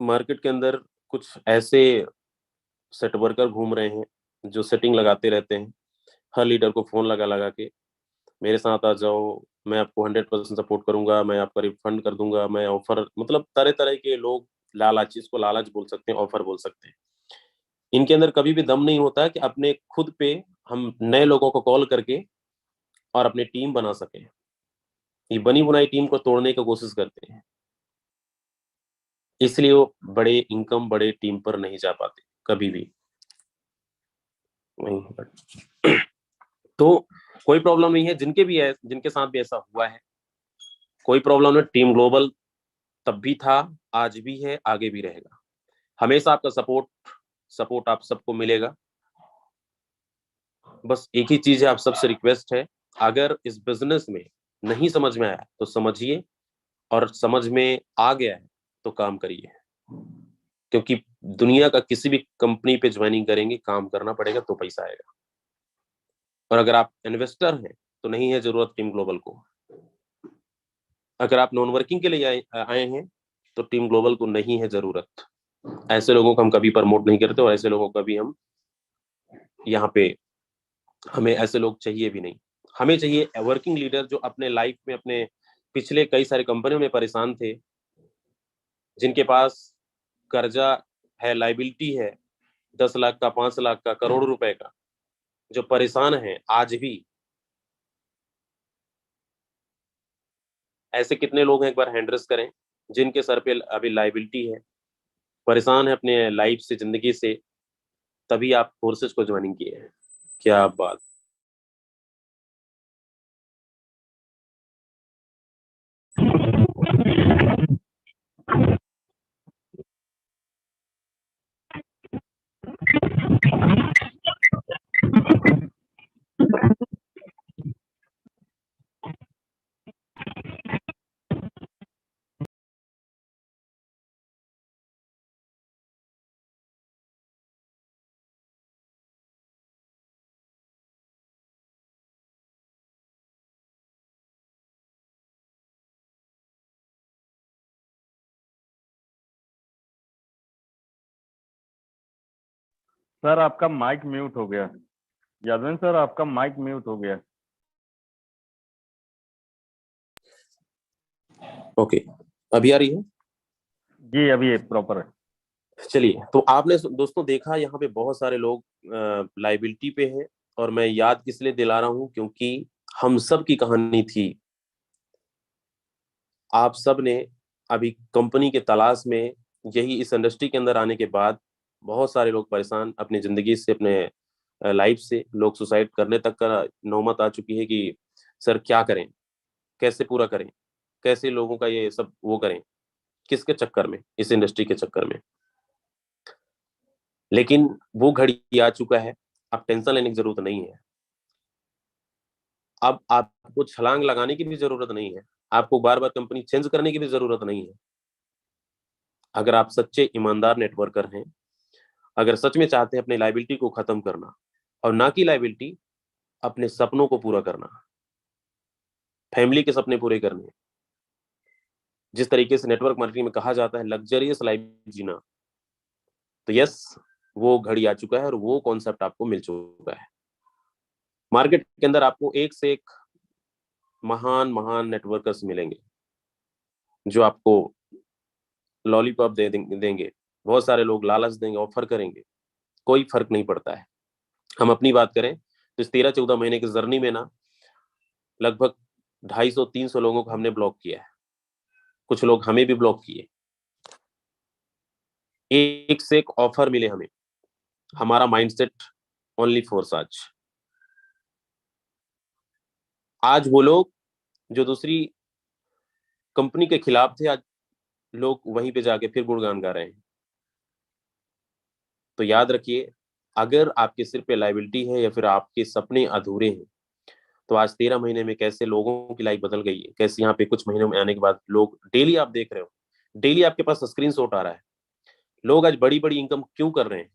मार्केट के अंदर कुछ ऐसे सेट वर्कर घूम रहे हैं जो सेटिंग लगाते रहते हैं, हर लीडर को फोन लगा लगा के, मेरे साथ आ जाओ, मैं आपको 100% सपोर्ट करूंगा, मैं आपका रिफंड कर दूंगा, मैं ऑफर, मतलब तरह तरह के लोग, लालच, इसको लालच बोल सकते हैं, ऑफर बोल सकते हैं। इनके अंदर कभी भी दम नहीं होता है कि अपने खुद पे हम नए लोगों को कॉल करके और अपनी टीम बना सके। ये बनी बुनाई टीम को तोड़ने की कोशिश करते हैं, इसलिए वो बड़े इनकम, बड़े टीम पर नहीं जा पाते कभी भी नहीं। तो कोई प्रॉब्लम नहीं है, जिनके भी है, जिनके साथ भी ऐसा हुआ है, कोई प्रॉब्लम नहीं। टीम ग्लोबल तब भी था, आज भी है, आगे भी रहेगा। हमेशा आपका सपोर्ट सपोर्ट आप सबको मिलेगा। बस एक ही चीज है, आप सबसे रिक्वेस्ट है, अगर इस बिजनेस में नहीं समझ में आया तो समझिए, और समझ में आ गया है तो काम करिए। क्योंकि दुनिया का किसी भी कंपनी पे ज्वाइनिंग करेंगे, काम करना पड़ेगा तो पैसा आएगा। और अगर आप इन्वेस्टर हैं तो नहीं है जरूरत टीम ग्लोबल को। अगर आप नॉन वर्किंग के लिए आए हैं तो टीम ग्लोबल को नहीं है जरूरत। ऐसे लोगों को हम कभी प्रमोट नहीं करते, और ऐसे लोगों को कभी हम यहाँ पे, हमें ऐसे लोग चाहिए भी नहीं। हमें चाहिए वर्किंग लीडर जो अपने लाइफ में, अपने पिछले कई सारे कंपनियों में परेशान थे, जिनके पास कर्जा है, लाइबिलिटी है, 10 लाख का, 5 लाख का, करोड़ रुपए का, जो परेशान है आज भी। ऐसे कितने लोग हैं, एक बार हैंडरेस करें, जिनके सर पे अभी लाइबिलिटी है, परेशान है अपने लाइफ से, जिंदगी से, तभी आप फोर्सेस को ज्वाइनिंग किए हैं। क्या बात। सर आपका माइक म्यूट हो गया। यादवन सर आपका माइक म्यूट हो गया। ओके, अभी आ रही है? जी अभी प्रॉपर है। चलिए, तो आपने दोस्तों देखा यहाँ पे बहुत सारे लोग लाइबिलिटी पे हैं, और मैं याद इसलिए दिला रहा हूँ क्योंकि हम सब की कहानी थी। आप सब ने अभी कंपनी के तलाश में, यही इस इंडस्ट्री के अंदर आने के बाद बहुत सारे लोग परेशान अपनी जिंदगी से, अपने लाइफ से, लोग सुसाइड करने तक का नौबत आ चुकी है कि सर क्या करें, कैसे पूरा करें, कैसे लोगों का ये सब वो करें, किसके चक्कर में, इस इंडस्ट्री के चक्कर में। लेकिन वो घड़ी आ चुका है, अब टेंशन लेने की जरूरत नहीं है। अब आपको छलांग लगाने की भी जरूरत नहीं है, आपको बार बार कंपनी चेंज करने की भी जरूरत नहीं है। अगर आप सच्चे ईमानदार नेटवर्कर हैं, अगर सच में चाहते हैं अपनी लाइबिलिटी को खत्म करना, और ना की लाइबिलिटी, अपने सपनों को पूरा करना, फैमिली के सपने पूरे करने, जिस तरीके से नेटवर्क मार्केटिंग में कहा जाता है लग्जरियस लाइफ जीना, तो यस, वो घड़ी आ चुका है और वो कॉन्सेप्ट आपको मिल चुका है। मार्केट के अंदर आपको एक से एक महान महान नेटवर्कर्स मिलेंगे जो आपको लॉलीपॉप देंगे, बहुत सारे लोग लालच देंगे, ऑफर करेंगे, कोई फर्क नहीं पड़ता है। हम अपनी बात करें तो इस 13-14 महीने की जर्नी में ना, लगभग 250-300 लोगों को हमने ब्लॉक किया है, कुछ लोग हमें भी ब्लॉक किए। एक से एक ऑफर मिले हमें, हमारा माइंडसेट ओनली फॉर सच। आज वो लोग जो दूसरी कंपनी के खिलाफ थे, आज लोग वहीं पे जाके फिर गुणगान गा रहे हैं। तो याद रखिए, अगर आपके सिर पे लाइबिलिटी है या फिर आपके सपने अधूरे हैं, तो आज 13 महीने में कैसे लोगों की लाइफ बदल गई है, कैसे यहाँ पे कुछ महीनों में आने के बाद लोग डेली, आप देख रहे हो डेली आपके पास स्क्रीनशॉट आ रहा है, लोग आज बड़ी बड़ी इनकम क्यों कर रहे हैं।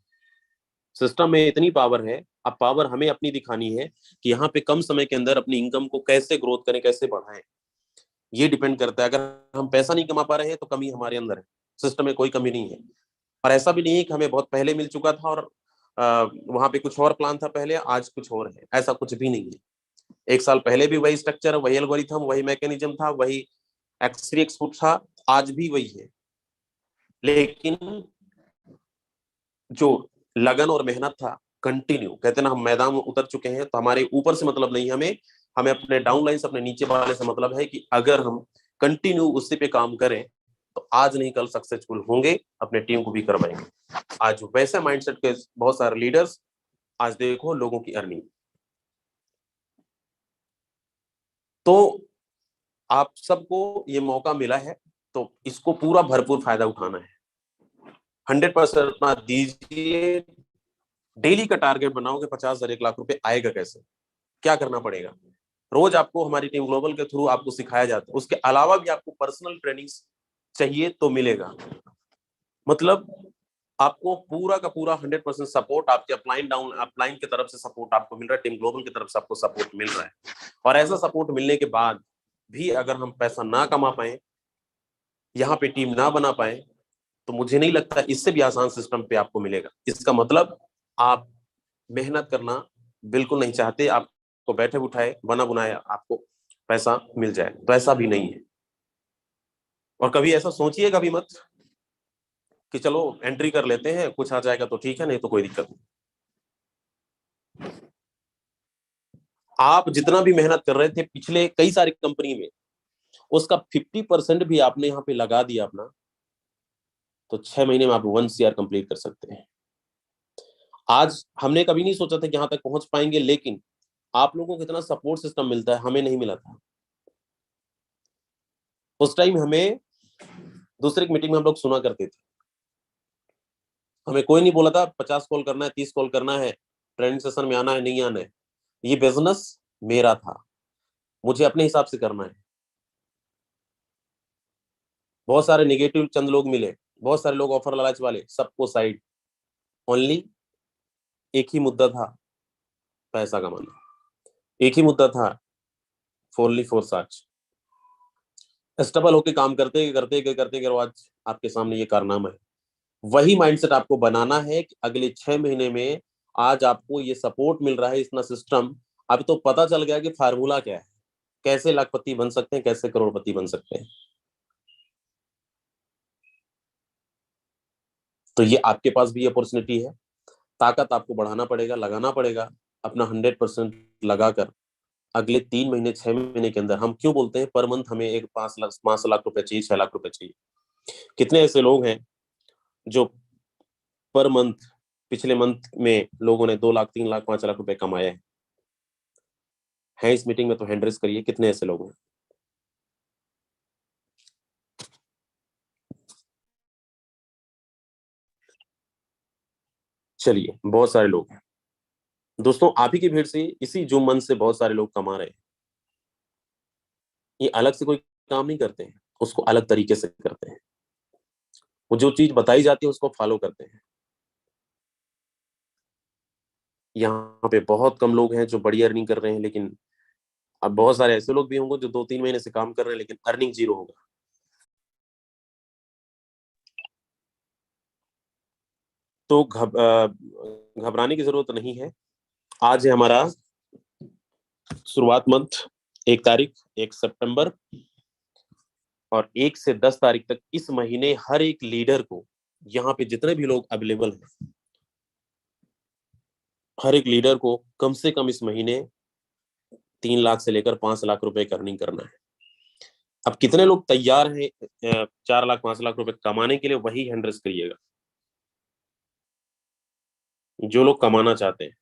सिस्टम में इतनी पावर है, अब पावर हमें अपनी दिखानी है कि यहाँ पे कम समय के अंदर अपनी इनकम को कैसे ग्रोथ करें, कैसे बढ़ाएं। ये डिपेंड करता है। अगर हम पैसा नहीं कमा पा रहे हैं तो कमी हमारे अंदर है, सिस्टम में कोई कमी नहीं है। और ऐसा भी नहीं है कि हमें बहुत पहले मिल चुका था और वहां पे कुछ और प्लान था पहले, आज कुछ और है, ऐसा कुछ भी नहीं है। 1 साल पहले भी वही स्ट्रक्चर, वही एल्गोरिथम, वही मैकेनिज्म था, वही एक्स3 एक्सपुट था, आज भी वही है। लेकिन जो लगन और मेहनत था, कंटिन्यू, कहते ना हम मैदान में उतर चुके हैं, तो हमारे ऊपर से मतलब नहीं, हमें हमें अपने डाउनलाइन से, अपने नीचे वाले से मतलब है कि अगर हम कंटिन्यू उसी पे काम करें तो आज नहीं कल सक्सेसफुल होंगे, अपने टीम को भी करवाएंगे। आज वैसे माइंडसेट के बहुत सारे लीडर्स, आज देखो लोगों की अर्निंग। तो आप सबको ये मौका मिला है, तो इसको पूरा भरपूर फायदा उठाना है। 100% अपना दीजिए। डेली का टारगेट बनाओगे 50,000 1 लाख रुपए आएगा कैसे, क्या करना पड़ेगा। रोज आपको हमारी टीम ग्लोबल के थ्रू आपको सिखाया जाता है, उसके अलावा भी आपको पर्सनल ट्रेनिंग चाहिए तो मिलेगा। मतलब आपको पूरा का पूरा 100% सपोर्ट आपके अपलाइन की तरफ से सपोर्ट आपको मिल रहा है, टीम ग्लोबल की तरफ से आपको सपोर्ट मिल रहा है। और ऐसा सपोर्ट मिलने के बाद भी अगर हम पैसा ना कमा पाए, यहाँ पे टीम ना बना पाए, तो मुझे नहीं लगता इससे भी आसान सिस्टम पे आपको मिलेगा। इसका मतलब आप मेहनत करना बिल्कुल नहीं चाहते, आपको बैठे उठाए बना बुनाया आपको पैसा मिल जाए, तो ऐसा भी नहीं है। और कभी ऐसा सोचिएगा भी मत कि चलो एंट्री कर लेते हैं, कुछ आ जाएगा तो ठीक है, नहीं तो कोई दिक्कत नहीं। आप जितना भी मेहनत कर रहे थे पिछले कई सारी कंपनी में, उसका 50% भी आपने यहाँ पे लगा दिया अपना, तो 6 महीने में आप 1 CR कंप्लीट कर सकते हैं। आज हमने कभी नहीं सोचा था कि यहाँ तक पहुंच पाएंगे, लेकिन आप लोगों को कितना सपोर्ट सिस्टम मिलता है, हमें नहीं मिला था। उस टाइम हमें दूसरे की मीटिंग में हम लोग सुना करते थे, हमें कोई नहीं बोला था 50 कॉल करना है, 30 कॉल करना है, ट्रेनिंग सेशन में आना है, नहीं आना है। ये बिजनेस मेरा था, मुझे अपने हिसाब से करना है। बहुत सारे नेगेटिव चंद लोग मिले, बहुत सारे लोग ऑफर लालच वाले, सबको साइड। ओनली एक ही मुद्दा था, पैसा कमाना। एक ही मुद्दा था, ओनली फॉर सच। स्टेबल होके काम करते करते आज आपके सामने ये कारनामा है। वही माइंडसेट आपको बनाना है कि अगले 6 महीने में आज आपको ये सपोर्ट मिल रहा है, इतना सिस्टम, अब तो पता चल गया कि फार्मूला क्या है, कैसे लाखपति बन सकते हैं, कैसे करोड़पति बन सकते हैं। तो ये आपके पास भी अपॉर्चुनिटी है। ताकत आपको बढ़ाना पड़ेगा, लगाना पड़ेगा, अपना 100% लगाकर अगले 3 महीने 6 महीने के अंदर। हम क्यों बोलते हैं पर मंथ हमें एक 5 लाख रुपए चाहिए, 6 लाख रुपए चाहिए। कितने ऐसे लोग हैं जो पर मंथ पिछले मंथ में लोगों ने 2 लाख 3 लाख 5 लाख रुपए कमाए हैं इस मीटिंग में? तो हैंड रेज करिए, कितने ऐसे लोग हैं? चलिए, बहुत सारे लोग हैं दोस्तों। आप ही की भीड़ से, इसी जूम मंथ से बहुत सारे लोग कमा रहे हैं। ये अलग से कोई काम नहीं करते हैं, उसको अलग तरीके से करते हैं। वो जो चीज बताई जाती है उसको फॉलो करते हैं। यहाँ पे बहुत कम लोग हैं जो बड़ी अर्निंग कर रहे हैं, लेकिन अब बहुत सारे ऐसे लोग भी होंगे जो 2-3 महीने से काम कर रहे हैं लेकिन अर्निंग 0 होगा। तो घबराने की जरूरत नहीं है। आज है हमारा शुरुआत मंथ, 1 तारीख 1 सितंबर, और 1 से 10 तारीख तक इस महीने हर एक लीडर को, यहाँ पे जितने भी लोग अवेलेबल हैं, हर एक लीडर को कम से कम इस महीने 3 लाख से लेकर 5 लाख रुपए की अर्निंग करना है। अब कितने लोग तैयार हैं 4 लाख 5 लाख रुपए कमाने के लिए? वही हैंड रेज करिएगा जो लोग कमाना चाहते हैं।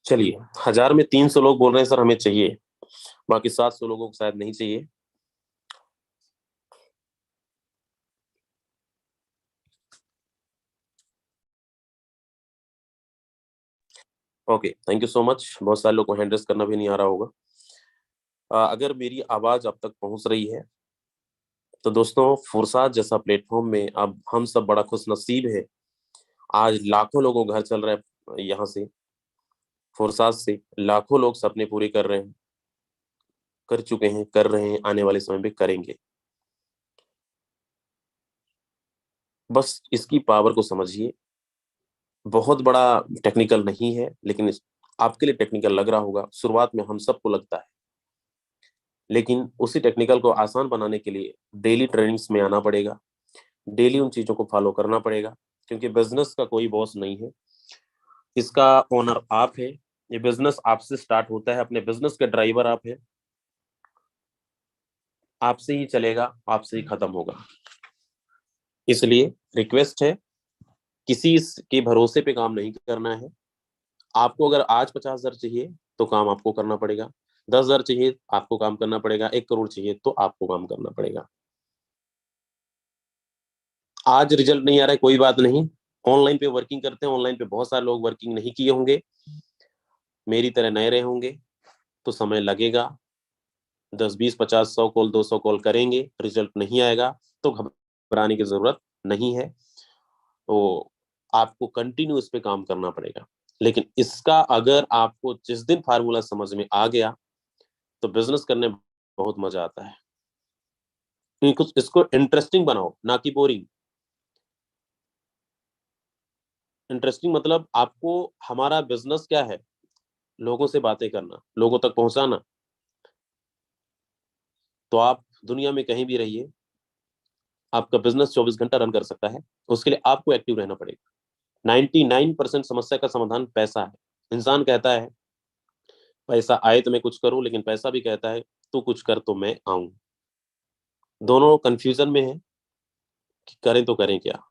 चलिए, 1000 में 300 लोग बोल रहे हैं सर हमें चाहिए, बाकी 700 लोगों को शायद नहीं चाहिए। Okay, thank you so much. बहुत सारे लोगों को हैंड रेज करना भी नहीं आ रहा होगा। अगर मेरी आवाज अब तक पहुंच रही है तो दोस्तों, फुरसात जैसा प्लेटफॉर्म में अब हम सब बड़ा खुश नसीब है। आज लाखों लोगों को घर चल रहा है, यहाँ से फुरसात से लाखों लोग सपने पूरे कर रहे हैं, कर चुके हैं, कर रहे हैं, आने वाले समय में करेंगे। बस इसकी पावर को समझिए। बहुत बड़ा टेक्निकल नहीं है, लेकिन आपके लिए टेक्निकल लग रहा होगा, शुरुआत में हम सबको लगता है, लेकिन उसी टेक्निकल को आसान बनाने के लिए डेली ट्रेनिंग्स में आना पड़ेगा, डेली उन चीजों को फॉलो करना पड़ेगा। क्योंकि बिजनेस का कोई बॉस नहीं है, इसका ओनर आप है। ये बिजनेस आपसे स्टार्ट होता है, अपने बिजनेस के ड्राइवर आप है, आपसे ही चलेगा, आपसे ही खत्म होगा। इसलिए रिक्वेस्ट है, किसी के भरोसे पे काम नहीं करना है। आपको अगर आज 50,000 चाहिए तो काम आपको करना पड़ेगा, 10,000 चाहिए आपको काम करना पड़ेगा, 1 करोड़ चाहिए तो आपको काम करना पड़ेगा। आज रिजल्ट नहीं आ रहा है, कोई बात नहीं, ऑनलाइन पे वर्किंग करते हैं। ऑनलाइन पे बहुत सारे लोग वर्किंग नहीं किए होंगे, मेरी तरह नए रहे होंगे, तो समय लगेगा। 10 20 50 100 कॉल 200 कॉल करेंगे, रिजल्ट नहीं आएगा तो घबराने की जरूरत नहीं है। तो आपको कंटिन्यू इस पे काम करना पड़ेगा। लेकिन इसका अगर आपको जिस दिन फार्मूला समझ में आ गया तो बिजनेस करने में बहुत मजा आता है। इसको इंटरेस्टिंग बनाओ, ना कि बोरिंग। इंटरेस्टिंग मतलब आपको, हमारा बिजनेस क्या है? लोगों से बातें करना, लोगों तक पहुंचाना। तो आप दुनिया में कहीं भी रहिए, आपका बिजनेस 24 घंटा रन कर सकता है। उसके लिए आपको एक्टिव रहना पड़ेगा। 99% समस्या का समाधान पैसा है। इंसान कहता है पैसा आए तो मैं कुछ करूं, लेकिन पैसा भी कहता है तू कुछ कर तो मैं आऊं। दोनों कंफ्यूजन में है कि करें तो करें क्या।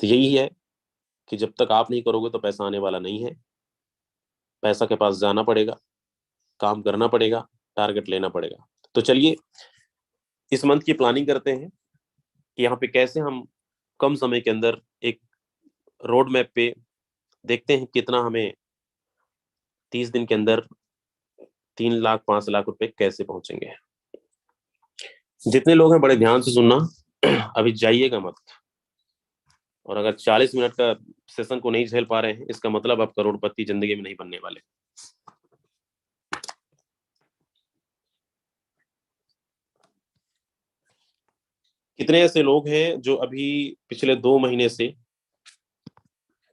तो यही है कि जब तक आप नहीं करोगे तो पैसा आने वाला नहीं है। पैसा के पास जाना पड़ेगा, काम करना पड़ेगा, टारगेट लेना पड़ेगा। तो चलिए इस मंथ की प्लानिंग करते हैं कि यहाँ पे कैसे हम कम समय के अंदर एक रोड मैप पे देखते हैं कितना हमें 30 दिन के अंदर 3 लाख 5 लाख रुपए कैसे पहुंचेंगे। जितने लोग हैं बड़े ध्यान से सुनना, अभी जाइएगा मत, और अगर 40 मिनट का सेशन को नहीं झेल पा रहे हैं, इसका मतलब आप करोड़पति जिंदगी में नहीं बनने वाले। कितने ऐसे लोग हैं जो अभी पिछले 2 महीने से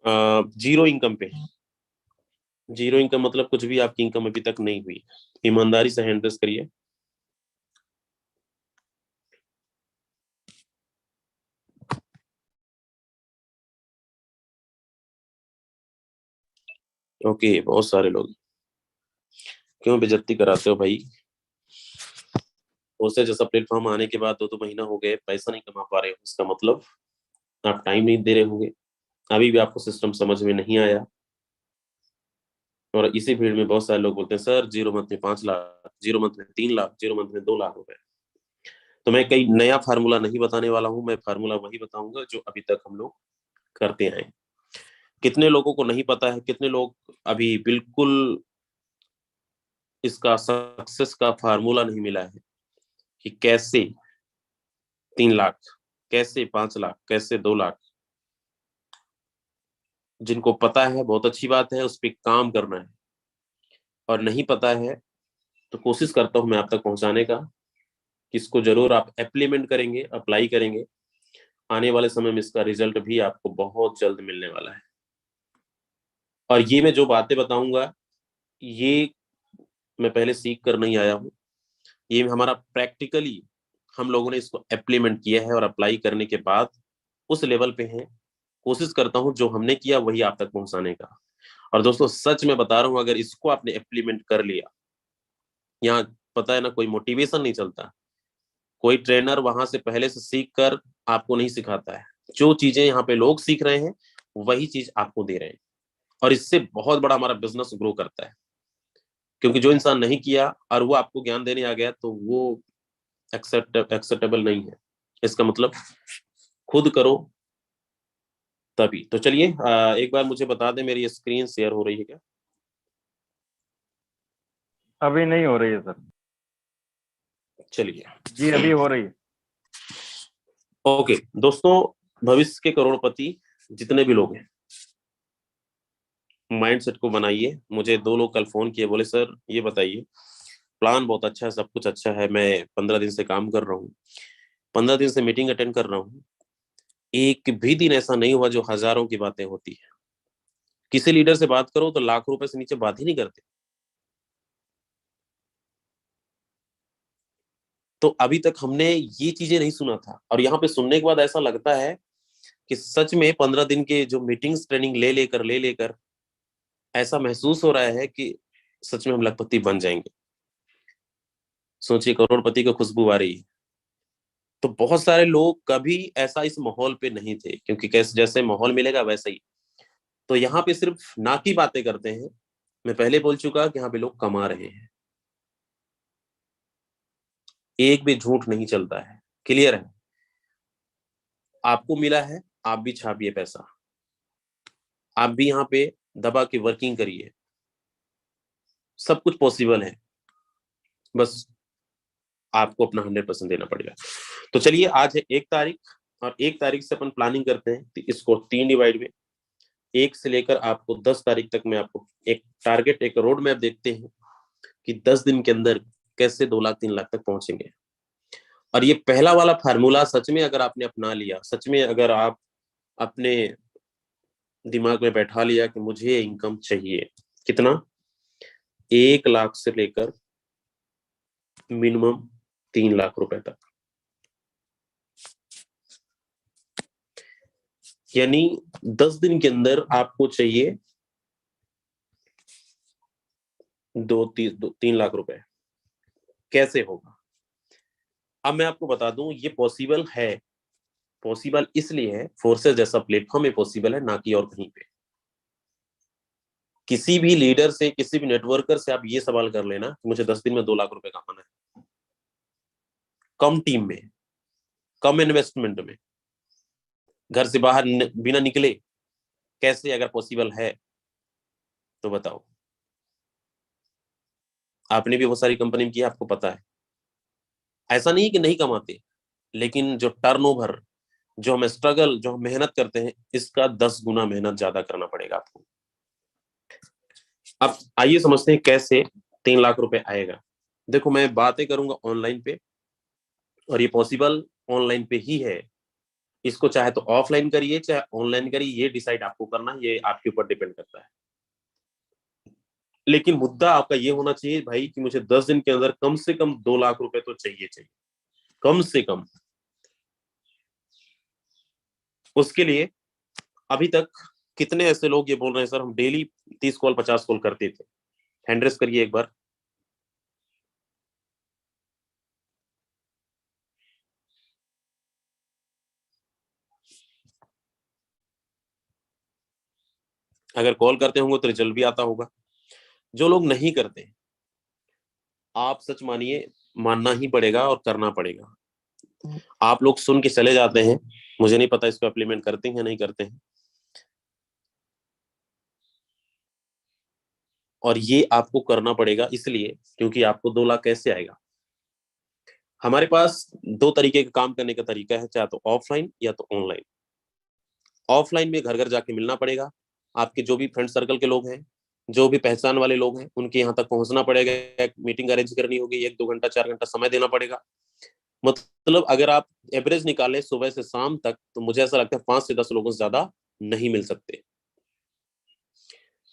जीरो इनकम पे हैं? जीरो इनकम मतलब कुछ भी आपकी इनकम अभी तक नहीं हुई। ईमानदारी से हैंड रेस करिए। ओके, बहुत सारे लोग। क्यों बेइज्जती कराते हो भाई? उससे जैसा प्लेटफॉर्म आने के बाद 2 महीना हो गए, पैसा नहीं कमा पा रहे हो, इसका मतलब आप टाइम नहीं दे रहे होंगे, अभी भी आपको सिस्टम समझ में नहीं आया। और इसी भीड़ में बहुत सारे लोग बोलते हैं सर जीरो मंथ में 5 लाख, जीरो मंथ में 3 लाख, जीरो मंथ में 2 लाख रुपए। तो मैं कई नया फार्मूला नहीं बताने वाला हूं, मैं फार्मूला वही बताऊंगा जो अभी तक हम लोग करते आए। कितने लोगों को नहीं पता है, कितने लोग अभी बिल्कुल इसका सक्सेस का फार्मूला नहीं मिला है कि कैसे 3 लाख, कैसे 5 लाख, कैसे 2 लाख। जिनको पता है बहुत अच्छी बात है, उस पर काम करना है, और नहीं पता है तो कोशिश करता हूं मैं आप तक पहुंचाने का कि इसको जरूर आप इम्प्लीमेंट करेंगे, अप्लाई करेंगे, आने वाले समय में इसका रिजल्ट भी आपको बहुत जल्द मिलने वाला है। और ये मैं जो बातें बताऊंगा, ये मैं पहले सीख कर नहीं आया हूँ, ये हमारा प्रैक्टिकली हम लोगों ने इसको इम्प्लीमेंट किया है और अप्लाई करने के बाद उस लेवल पे है। कोशिश करता हूँ जो हमने किया वही आप तक पहुंचाने का। और दोस्तों सच में बता रहा हूँ, अगर इसको आपने इम्प्लीमेंट कर लिया, यहाँ पता है ना, कोई मोटिवेशन नहीं चलता, कोई ट्रेनर वहां से पहले से सीख कर आपको नहीं सिखाता है। जो चीजें यहाँ पे लोग सीख रहे हैं वही चीज आपको दे रहे हैं, और इससे बहुत बड़ा हमारा बिजनेस ग्रो करता है। क्योंकि जो इंसान नहीं किया और वो आपको ज्ञान देने आ गया तो वो एक्सेप्टेबल नहीं है। इसका मतलब खुद करो तभी। तो चलिए एक बार मुझे बता दें, मेरी स्क्रीन शेयर हो रही है क्या? अभी नहीं हो रही है सर। चलिए, जी अभी हो रही है। ओके दोस्तों, भविष्य के करोड़पति जितने भी लोग हैं, माइंडसेट को बनाइए। मुझे 2 लोग कल फोन किए, बोले सर ये बताइए, प्लान बहुत अच्छा है, सब कुछ अच्छा है, मैं 15 दिन से काम कर रहा हूँ, 15 दिन से मीटिंग अटेंड कर रहा हूँ, एक भी दिन ऐसा नहीं हुआ जो हजारों की बातें होती है। किसी लीडर से बात करो तो लाख रुपए से नीचे बात ही नहीं करते। तो अभी तक हमने ये चीजें नहीं सुना था, और यहाँ पे सुनने के बाद ऐसा लगता है कि सच में 15 दिन के जो मीटिंग्स ट्रेनिंग ले लेकर ऐसा महसूस हो रहा है कि सच में हम लखपति बन जाएंगे। सोचिए, करोड़पति की खुशबू आ रही है। तो बहुत सारे लोग कभी ऐसा इस माहौल पे नहीं थे, क्योंकि कैसे जैसे माहौल मिलेगा वैसे ही। तो यहाँ पे सिर्फ ना की बातें करते हैं। मैं पहले बोल चुका कि यहाँ पे लोग कमा रहे हैं, एक भी झूठ नहीं चलता है, क्लियर है। आपको मिला है, आप भी छापिए पैसा, आप भी यहाँ पे दबा के वर्किंग करिए, सब कुछ पॉसिबल है, बस आपको अपना 100% देना पड़ेगा। तो चलिए, आज है 1 तारीख, और 1 तारीख से अपन प्लानिंग करते हैं, तो इसको 3 डिवाइड में 1 से लेकर आपको 10 तारीख तक मैं आपको एक टारगेट, एक रोड मैप देखते हैं कि 10 दिन के अंदर कैसे 2 लाख 3 लाख तक पहुंचेंगे। और ये पहला वाला फार्मूला सच में अगर आपने अपना लिया, सच में अगर आप अपने दिमाग में बैठा लिया कि मुझे इनकम चाहिए कितना, 1 लाख से लेकर मिनिमम 3 लाख रुपए तक, यानी 10 दिन के अंदर आपको चाहिए 3 लाख रुपए। कैसे होगा? अब मैं आपको बता दूं, ये पॉसिबल है। पॉसिबल इसलिए है, फोर्सेस जैसा प्लेटफॉर्म में पॉसिबल है, ना कि और कहीं पे। किसी भी लीडर से, किसी भी नेटवर्कर से आप ये सवाल कर लेना कि मुझे 10 दिन में 2 लाख रुपए कमाना है, कम टीम में, कम इन्वेस्टमेंट में, घर से बाहर बिना निकले, कैसे? अगर पॉसिबल है तो बताओ। आपने भी बहुत सारी कंपनी में किया, आपको पता है। ऐसा नहीं कि नहीं कमाते, लेकिन जो टर्नओवर, जो हम स्ट्रगल, जो हम मेहनत करते हैं, इसका 10 गुना मेहनत ज्यादा करना पड़ेगा आपको। अब आइए समझते हैं कैसे 3 लाख रुपए आएगा। देखो, मैं बातें करूंगा ऑनलाइन पे, और ये पॉसिबल ऑनलाइन पे ही है। इसको चाहे तो ऑफलाइन करिए, चाहे ऑनलाइन करिए, ये डिसाइड आपको करना है, ये आपके ऊपर डिपेंड करता है। लेकिन मुद्दा आपका ये होना चाहिए भाई कि मुझे 10 दिन के अंदर कम से कम 2 लाख रुपए तो चाहिए, कम से कम। उसके लिए अभी तक कितने ऐसे लोग ये बोल रहे हैं सर हम डेली 30 कॉल 50 कॉल करते थे? हैंड रेस करिए एक बार। अगर कॉल करते होंगे तो रिजल्ट भी आता होगा। जो लोग नहीं करते, आप सच मानिए, मानना ही पड़ेगा और करना पड़ेगा। आप लोग सुन के चले जाते हैं, मुझे नहीं पता इसको इम्प्लीमेंट करते हैं या नहीं करते हैं। और ये आपको करना पड़ेगा इसलिए क्योंकि आपको 2 लाख कैसे आएगा? हमारे पास 2 तरीके का काम करने का तरीका है, चाहे तो ऑफलाइन या तो ऑनलाइन। ऑफलाइन में घर घर जाके मिलना पड़ेगा। आपके जो भी फ्रेंड सर्कल के लोग हैं, जो भी पहचान वाले लोग हैं, उनके यहाँ तक पहुंचना पड़ेगा। एक मीटिंग अरेंज करनी होगी, 1-2 घंटा 4 घंटा समय देना पड़ेगा। मतलब अगर आप एवरेज निकालें सुबह से शाम तक, तो मुझे ऐसा लगता है 5 से 10 लोगों से ज्यादा नहीं मिल सकते।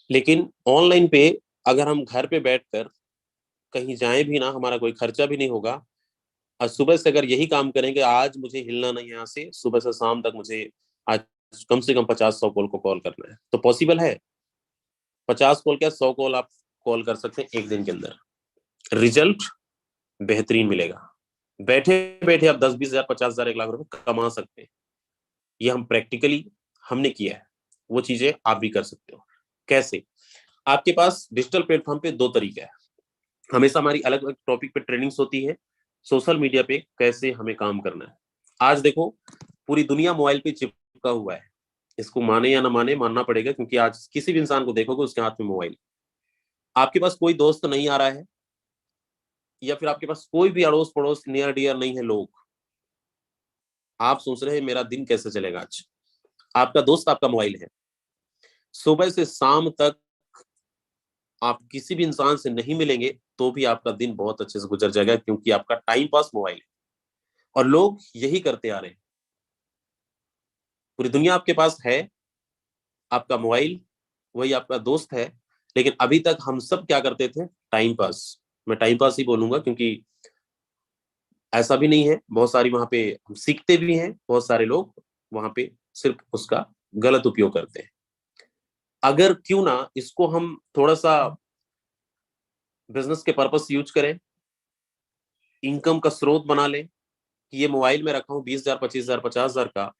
लेकिन ऑनलाइन पे अगर हम घर पे बैठकर कहीं जाए भी ना, हमारा कोई खर्चा भी नहीं होगा, और सुबह से अगर यही काम करेंगे, आज मुझे हिलना नहीं यहाँ से, सुबह से शाम तक मुझे आज कम से कम 50-100 कॉल को कॉल करना है, तो पॉसिबल है। 50 कॉल क्या, 100 कॉल आप कॉल कर सकते हैं एक दिन के अंदर। रिजल्ट बेहतरीन मिलेगा। बैठे बैठे आप 10-20 हजार 50 हजार 1 लाख रुपए कमा सकते हैं। ये हम प्रैक्टिकली हमने किया है। वो चीजें आप भी कर सकते हो। कैसे? आपके पास डिजिटल प्लेटफॉर्म पे 2 तरीका है। हमेशा हमारी अलग अलग टॉपिक पे ट्रेनिंग्स होती है। सोशल मीडिया पे कैसे हमें काम करना है। आज देखो, पूरी दुनिया मोबाइल पे चिपका हुआ है। इसको माने या ना माने, मानना पड़ेगा, क्योंकि आज किसी भी इंसान को देखोगे उसके हाथ में मोबाइल। आपके पास कोई दोस्त नहीं आ रहा है, या फिर आपके पास कोई भी अड़ोस पड़ोस नियर डियर नहीं है लोग, आप सोच रहे हैं मेरा दिन कैसे चलेगा आज। आपका दोस्त आपका मोबाइल है। सुबह से शाम तक आप किसी भी इंसान से नहीं मिलेंगे तो भी आपका दिन बहुत अच्छे से गुजर जाएगा, क्योंकि आपका टाइम पास मोबाइल है। और लोग यही करते आ रहे हैं। पूरी दुनिया आपके पास है, आपका मोबाइल वही आपका दोस्त है। लेकिन अभी तक हम सब क्या करते थे? Time pass. मैं टाइम पास ही बोलूंगा, क्योंकि ऐसा भी नहीं है, बहुत सारी वहां पे हम सीखते भी हैं। बहुत सारे लोग वहां पे सिर्फ उसका गलत उपयोग करते हैं। अगर क्यों ना इसको हम थोड़ा सा बिजनेस के पर्पस यूज करें, इनकम का स्रोत बना लें, कि ये मोबाइल में रखा हूं 20,000 25,000 50,000 का,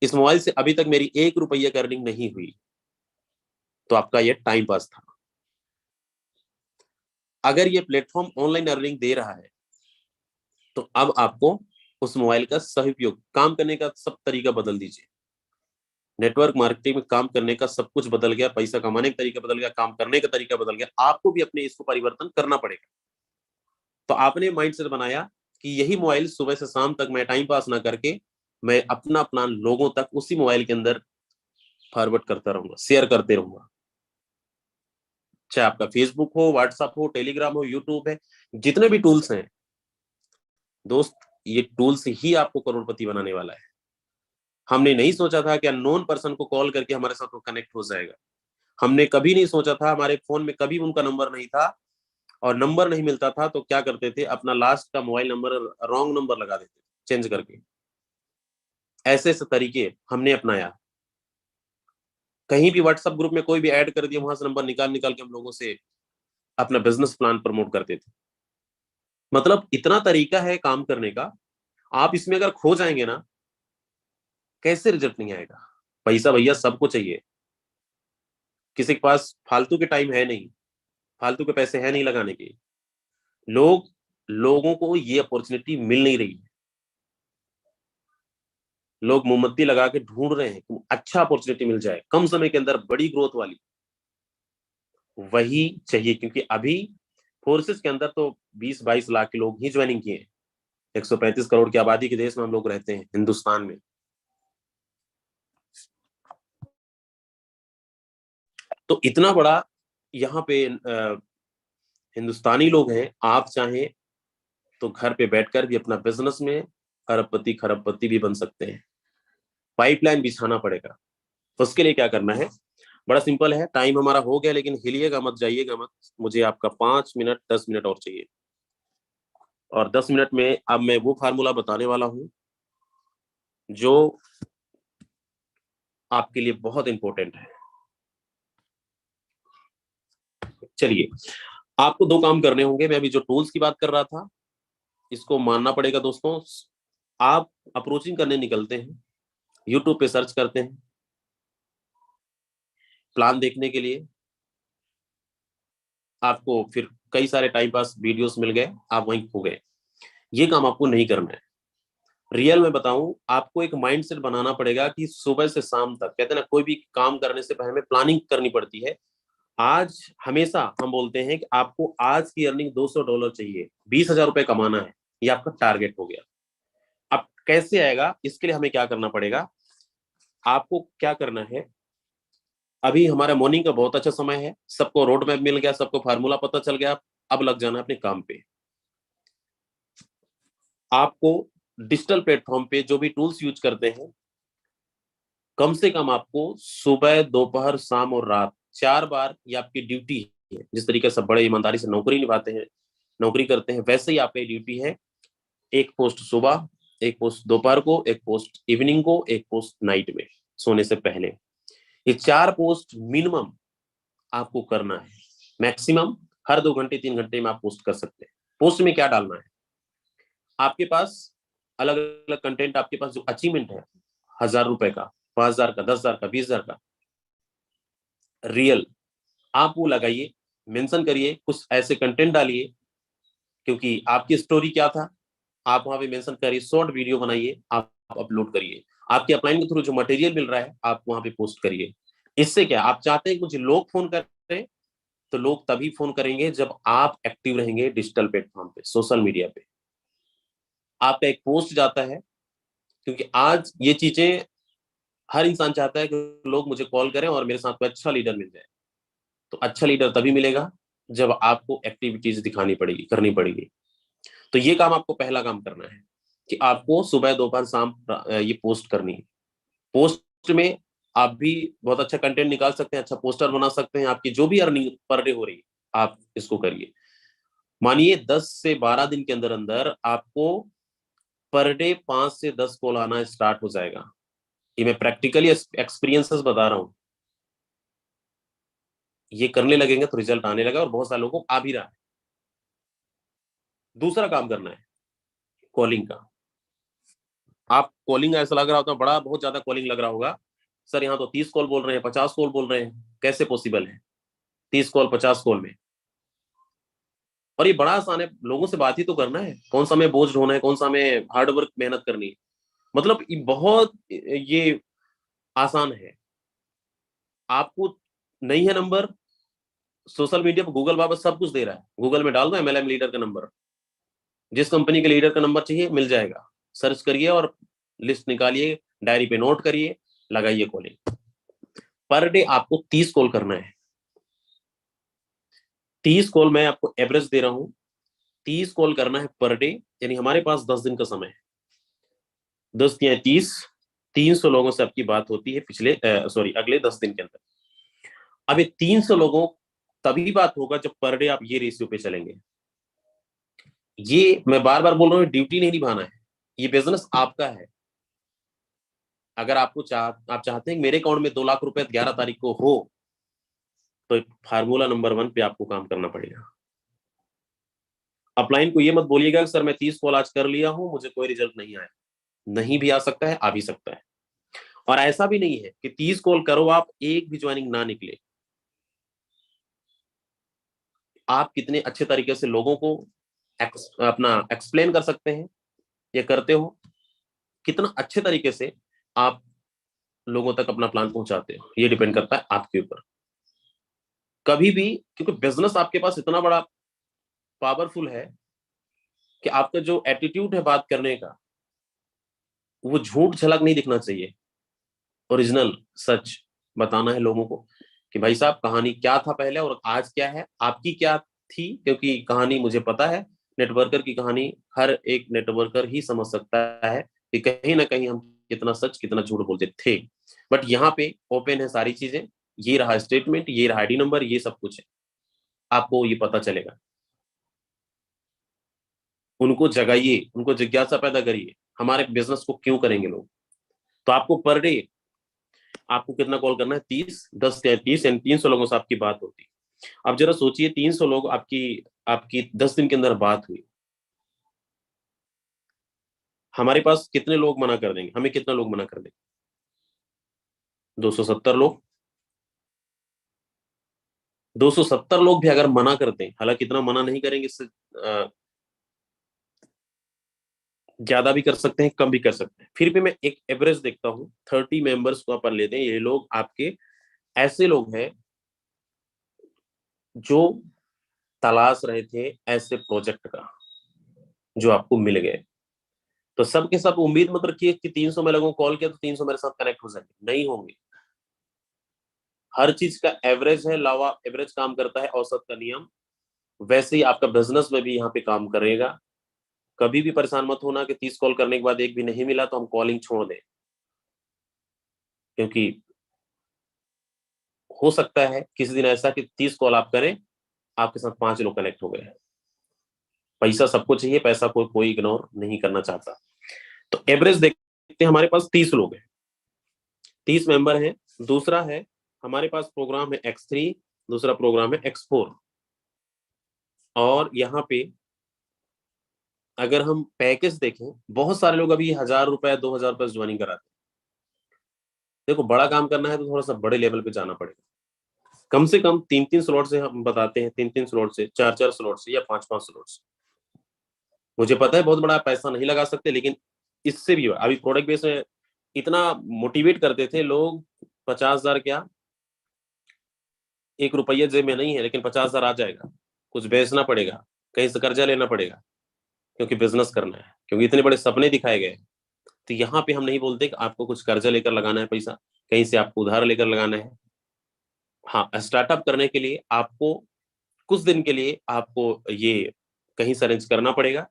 इस मोबाइल से अभी तक मेरी 1 रुपया की अर्निंग नहीं हुई, तो आपका ये टाइम पास था। अगर ये प्लेटफॉर्म ऑनलाइन अर्निंग दे रहा है, तो अब आपको उस मोबाइल का सही उपयोग, काम करने का सब तरीका बदल दीजिए। नेटवर्क मार्केटिंग में काम करने का सब कुछ बदल गया, पैसा कमाने का तरीका बदल गया, काम करने का तरीका बदल गया। आपको भी अपने इसको परिवर्तन करना पड़ेगा। तो आपने माइंडसेट बनाया कि यही मोबाइल सुबह से शाम तक मैं टाइम पास ना करके, मैं अपना प्लान लोगों तक उसी मोबाइल के अंदर फॉरवर्ड करता रहूंगा, शेयर करते रहूंगा। चाहे आपका फेसबुक हो, व्हाट्सएप हो, टेलीग्राम हो, यूट्यूब है, जितने भी टूल्स हैं दोस्त, ये टूल्स ही आपको करोड़पति बनाने वाला है। हमने नहीं सोचा था कि अननोन पर्सन को कॉल करके हमारे साथ वो कनेक्ट हो जाएगा। हमने कभी नहीं सोचा था, हमारे फोन में कभी उनका नंबर नहीं था, और नंबर नहीं मिलता था तो क्या करते थे, अपना लास्ट का मोबाइल नंबर रॉन्ग नंबर लगा देते, चेंज करके। ऐसे ऐसे तरीके हमने अपनाया। कहीं भी व्हाट्सएप ग्रुप में कोई भी ऐड कर दिया, वहां से नंबर निकाल निकाल के हम लोगों से अपना बिजनेस प्लान प्रमोट करते थे। मतलब इतना तरीका है काम करने का। आप इसमें अगर खो जाएंगे ना, कैसे रिजल्ट नहीं आएगा? पैसा भैया सबको चाहिए। किसी के पास फालतू के टाइम है नहीं, फालतू के पैसे है नहीं लगाने के। लोगों को ये अपॉर्चुनिटी मिल नहीं रही है। लोग मोमबत्ती लगा के ढूंढ रहे हैं कि अच्छा अपॉर्चुनिटी मिल जाए, कम समय के अंदर बड़ी ग्रोथ वाली, वही चाहिए। क्योंकि अभी फोर्सेस के अंदर तो 20-22 लाख के लोग ही ज्वाइनिंग किए हैं। 135 करोड़ की आबादी के देश में हम लोग रहते हैं, हिंदुस्तान में। तो इतना बड़ा यहाँ पे हिंदुस्तानी लोग हैं, आप चाहें तो घर पे बैठकर भी अपना बिजनेस में अरबपति खरबपति भी बन सकते हैं। पाइपलाइन बिछाना पड़ेगा। तो उसके लिए क्या करना है, बड़ा सिंपल है। टाइम हमारा हो गया, लेकिन हिलिएगा मत, जाइएगा मत। मुझे आपका 5 मिनट 10 मिनट और चाहिए, और 10 मिनट में अब मैं वो फार्मूला बताने वाला हूं जो आपके लिए बहुत इंपॉर्टेंट है। चलिए, आपको 2 काम करने होंगे। मैं अभी जो टूल्स की बात कर रहा था, इसको मानना पड़ेगा दोस्तों। आप अप्रोचिंग करने निकलते हैं, यूट्यूब पे सर्च करते हैं प्लान देखने के लिए, आपको फिर कई सारे टाइम पास वीडियोस मिल गए, आप वहीं खो गए। ये काम आपको नहीं करना है। रियल में बताऊं, आपको एक माइंडसेट बनाना पड़ेगा कि सुबह से शाम तक, कहते हैं ना, कोई भी काम करने से पहले हमें प्लानिंग करनी पड़ती है। आज हमेशा हम बोलते हैं कि आपको आज की अर्निंग $200 चाहिए, 20,000 रुपए कमाना है, ये आपका टारगेट हो गया। अब कैसे आएगा, इसके लिए हमें क्या करना पड़ेगा, आपको क्या करना है, अभी हमारा मॉर्निंग का बहुत अच्छा समय है, सबको रोड मैप मिल गया, सबको फार्मूला पता चल गया। अब लग जाना अपने काम पे। आपको डिजिटल प्लेटफॉर्म पे जो भी टूल्स यूज करते हैं, कम से कम आपको सुबह दोपहर शाम और रात 4 बार, ये आपकी ड्यूटी है। जिस तरीके से बड़े ईमानदारी से नौकरी निभाते हैं, नौकरी करते हैं, वैसे ही आपकी ड्यूटी है। एक पोस्ट सुबह, एक पोस्ट दोपहर को, एक पोस्ट इवनिंग को, एक पोस्ट नाइट में सोने से पहले। ये 4 पोस्ट मिनिमम आपको करना है। मैक्सिमम हर 2 घंटे 3 घंटे में आप पोस्ट कर सकते हैं। पोस्ट में क्या डालना है, आपके पास अलग अलग कंटेंट, आपके पास जो अचीवमेंट है, 1,000 रुपए का, 5,000 का, 10,000 का, 20,000 का, रियल, आप वो लगाइए, मेंशन करिए, कुछ ऐसे कंटेंट डालिए, क्योंकि आपकी स्टोरी क्या था आप वहां पे मेंशन करिए। शॉर्ट वीडियो बनाइए, आप अपलोड करिए। आपके अपलाइन के थ्रू जो मटेरियल मिल रहा है, आप वहां पे पोस्ट करिए। इससे क्या, आप चाहते हैं मुझे लोग फोन करें, तो लोग तभी फोन करेंगे जब आप एक्टिव रहेंगे डिजिटल प्लेटफॉर्म पे, सोशल मीडिया पे। आपका एक पोस्ट जाता है, क्योंकि आज ये चीजें हर इंसान चाहता है कि लोग मुझे कॉल करें और मेरे साथ कोई अच्छा लीडर मिल जाए। तो अच्छा लीडर तभी मिलेगा जब आपको एक्टिविटीज दिखानी पड़ेगी, करनी पड़ेगी। तो ये काम आपको पहला काम करना है कि आपको सुबह दोपहर शाम ये पोस्ट करनी है। पोस्ट में आप भी बहुत अच्छा कंटेंट निकाल सकते हैं, अच्छा पोस्टर बना सकते हैं। आपकी जो भी अर्निंग पर डे हो रही है, आप इसको करिए। मानिए 10 से 12 दिन के अंदर अंदर आपको पर डे 5 से 10 कॉल आना स्टार्ट हो जाएगा। ये मैं प्रैक्टिकली एक्सपीरियंसेस बता रहा हूं। ये करने लगेंगे तो रिजल्ट आने लगा, और बहुत सारे लोगों को आ भी रहा है। दूसरा काम करना है कॉलिंग का। आप कॉलिंग ऐसा लग रहा होता है, बड़ा बहुत ज्यादा कॉलिंग लग रहा होगा, सर यहाँ तो 30 कॉल बोल रहे हैं, 50 कॉल बोल रहे हैं, कैसे पॉसिबल है 30 कॉल 50 कॉल में। और ये बड़ा आसान है, लोगों से बात ही तो करना है। कौन सा हमें बोझ ढोना है, कौन सा हमें हार्ड वर्क मेहनत करनी है। मतलब ये बहुत ये आसान है। आपको नहीं है नंबर, सोशल मीडिया पर गूगल बाबा सब कुछ दे रहा है। गूगल में डाल दो MLM लीडर का नंबर, जिस कंपनी के लीडर का नंबर चाहिए मिल जाएगा। सर्च करिए और लिस्ट निकालिए, डायरी पे नोट करिए, लगाइए कॉलिंग। पर डे आपको 30 कॉल करना है। 30 कॉल मैं आपको एवरेज दे रहा हूं, 30 कॉल करना है पर डे। यानी हमारे पास 10 दिन का समय है। 10 या 30, 300 लोगों से आपकी बात होती है अगले 10 दिन के अंदर। अब ये 300 लोगों तभी बात होगा जब पर डे आप ये रेशियो पे चलेंगे। ये मैं बार बार बोल रहा हूँ, ड्यूटी नहीं निभाना है, ये बिजनेस आपका है। अगर आप चाहते हैं कि मेरे अकाउंट में 2 लाख रुपए 11 तारीख को हो, तो फार्मूला नंबर 1 पे आपको काम करना पड़ेगा। अपलाइन को ये मत बोलिएगा कि सर मैं 30 कॉल आज कर लिया हूं, मुझे कोई रिजल्ट नहीं आया। नहीं भी आ सकता है, आ भी सकता है। और ऐसा भी नहीं है कि 30 कॉल करो आप, एक भी ज्वाइनिंग ना निकले। आप कितने अच्छे तरीके से लोगों को अपना एक्सप्लेन कर सकते हैं, ये करते हो, कितना अच्छे तरीके से आप लोगों तक अपना प्लान पहुंचाते हो, ये डिपेंड करता है आपके ऊपर। कभी भी, क्योंकि बिजनेस आपके पास इतना बड़ा पावरफुल है कि आपका जो एटीट्यूड है बात करने का, वो झूठ झलक नहीं दिखना चाहिए। ओरिजिनल सच बताना है लोगों को कि भाई साहब कहानी क्या था पहले और आज क्या है, आपकी क्या थी, क्योंकि कहानी मुझे पता है, नेटवर्कर की कहानी हर एक नेटवर्कर ही समझ सकता है कि कहीं ना कहीं हम कितना सच कितना झूठ बोलते थे। बट यहाँ पे ओपन है सारी चीजें, ये रहा स्टेटमेंट, ये रहा आईडी नंबर, ये सब कुछ है, आपको ये पता चलेगा। उनको जगाइए, उनको जिज्ञासा पैदा करिए, हमारे बिजनेस को क्यों करेंगे लोग। तो आपको पर डे आपको कितना कॉल करना है, 30, 10 या 30 यानी 300 लोगों से आपकी बात होती है। अब जरा सोचिए 300 लोग आपकी आपकी 10 दिन के अंदर बात हुई, हमारे पास कितने लोग मना कर देंगे, हमें कितना लोग मना कर देंगे, 270 लोग। 270 लोग भी अगर मना करते हैं, हालांकि इतना मना नहीं करेंगे, इससे ज्यादा भी कर सकते हैं, कम भी कर सकते हैं, फिर भी मैं एक एवरेज देखता हूं, 30 मेंबर्स को अपन लेते हैं। ये लोग आपके ऐसे लोग हैं जो तलाश रहे थे ऐसे प्रोजेक्ट का जो आपको मिल गए। तो सबके सब उम्मीद मत रखिए कि 300 में लोगों को कॉल किया तो 300 मेरे साथ कनेक्ट हो जाएंगे, नहीं होंगे। हर चीज का एवरेज है, लावा एवरेज काम करता है, औसत का नियम। वैसे ही आपका बिजनेस में भी यहाँ पे काम करेगा। कभी भी परेशान मत होना कि 30 कॉल करने के बाद एक भी नहीं मिला तो हम कॉलिंग छोड़ दें, क्योंकि हो सकता है किसी दिन ऐसा कि 30 कॉल आप करें, आपके साथ 5 लोग कनेक्ट हो गए। पैसा सबको चाहिए, पैसा कोई इग्नोर नहीं करना चाहता। तो एवरेज देखते हैं, हमारे पास 30 लोग हैं, 30 मेंबर हैं। दूसरा है हमारे पास प्रोग्राम है X3, दूसरा प्रोग्राम है X4। और यहाँ पे अगर हम पैकेज देखें, बहुत सारे लोग अभी 1000 रुपए 2000 रुपए ज्वाइनिंग कराते हैं। देखो बड़ा काम करना है तो थोड़ा सा बड़े लेवल पे जाना पड़ेगा। कम से कम 3-3 स्लॉट से हम बताते हैं, 3-3 स्लॉट से, 4-4 स्लॉट से या 5-5 स्लॉट से। मुझे पता है बहुत बड़ा पैसा नहीं लगा सकते, लेकिन इससे भी अभी प्रोडक्ट बेस में इतना मोटिवेट करते थे लोग, 50,000 क्या, 1 रुपया जेब में नहीं है, लेकिन 50,000 आ जाएगा, कुछ बेचना पड़ेगा, कहीं से कर्जा लेना पड़ेगा, क्योंकि बिजनेस करना है, क्योंकि इतने बड़े सपने दिखाए गए। तो यहाँ पे हम नहीं बोलते कि आपको कुछ कर्जा लेकर लगाना है पैसा, कहीं से आपको उधार लेकर लगाना है। हाँ, स्टार्टअप करने के लिए आपको कुछ दिन के लिए आपको ये कहीं से अरेंज करना पड़ेगा।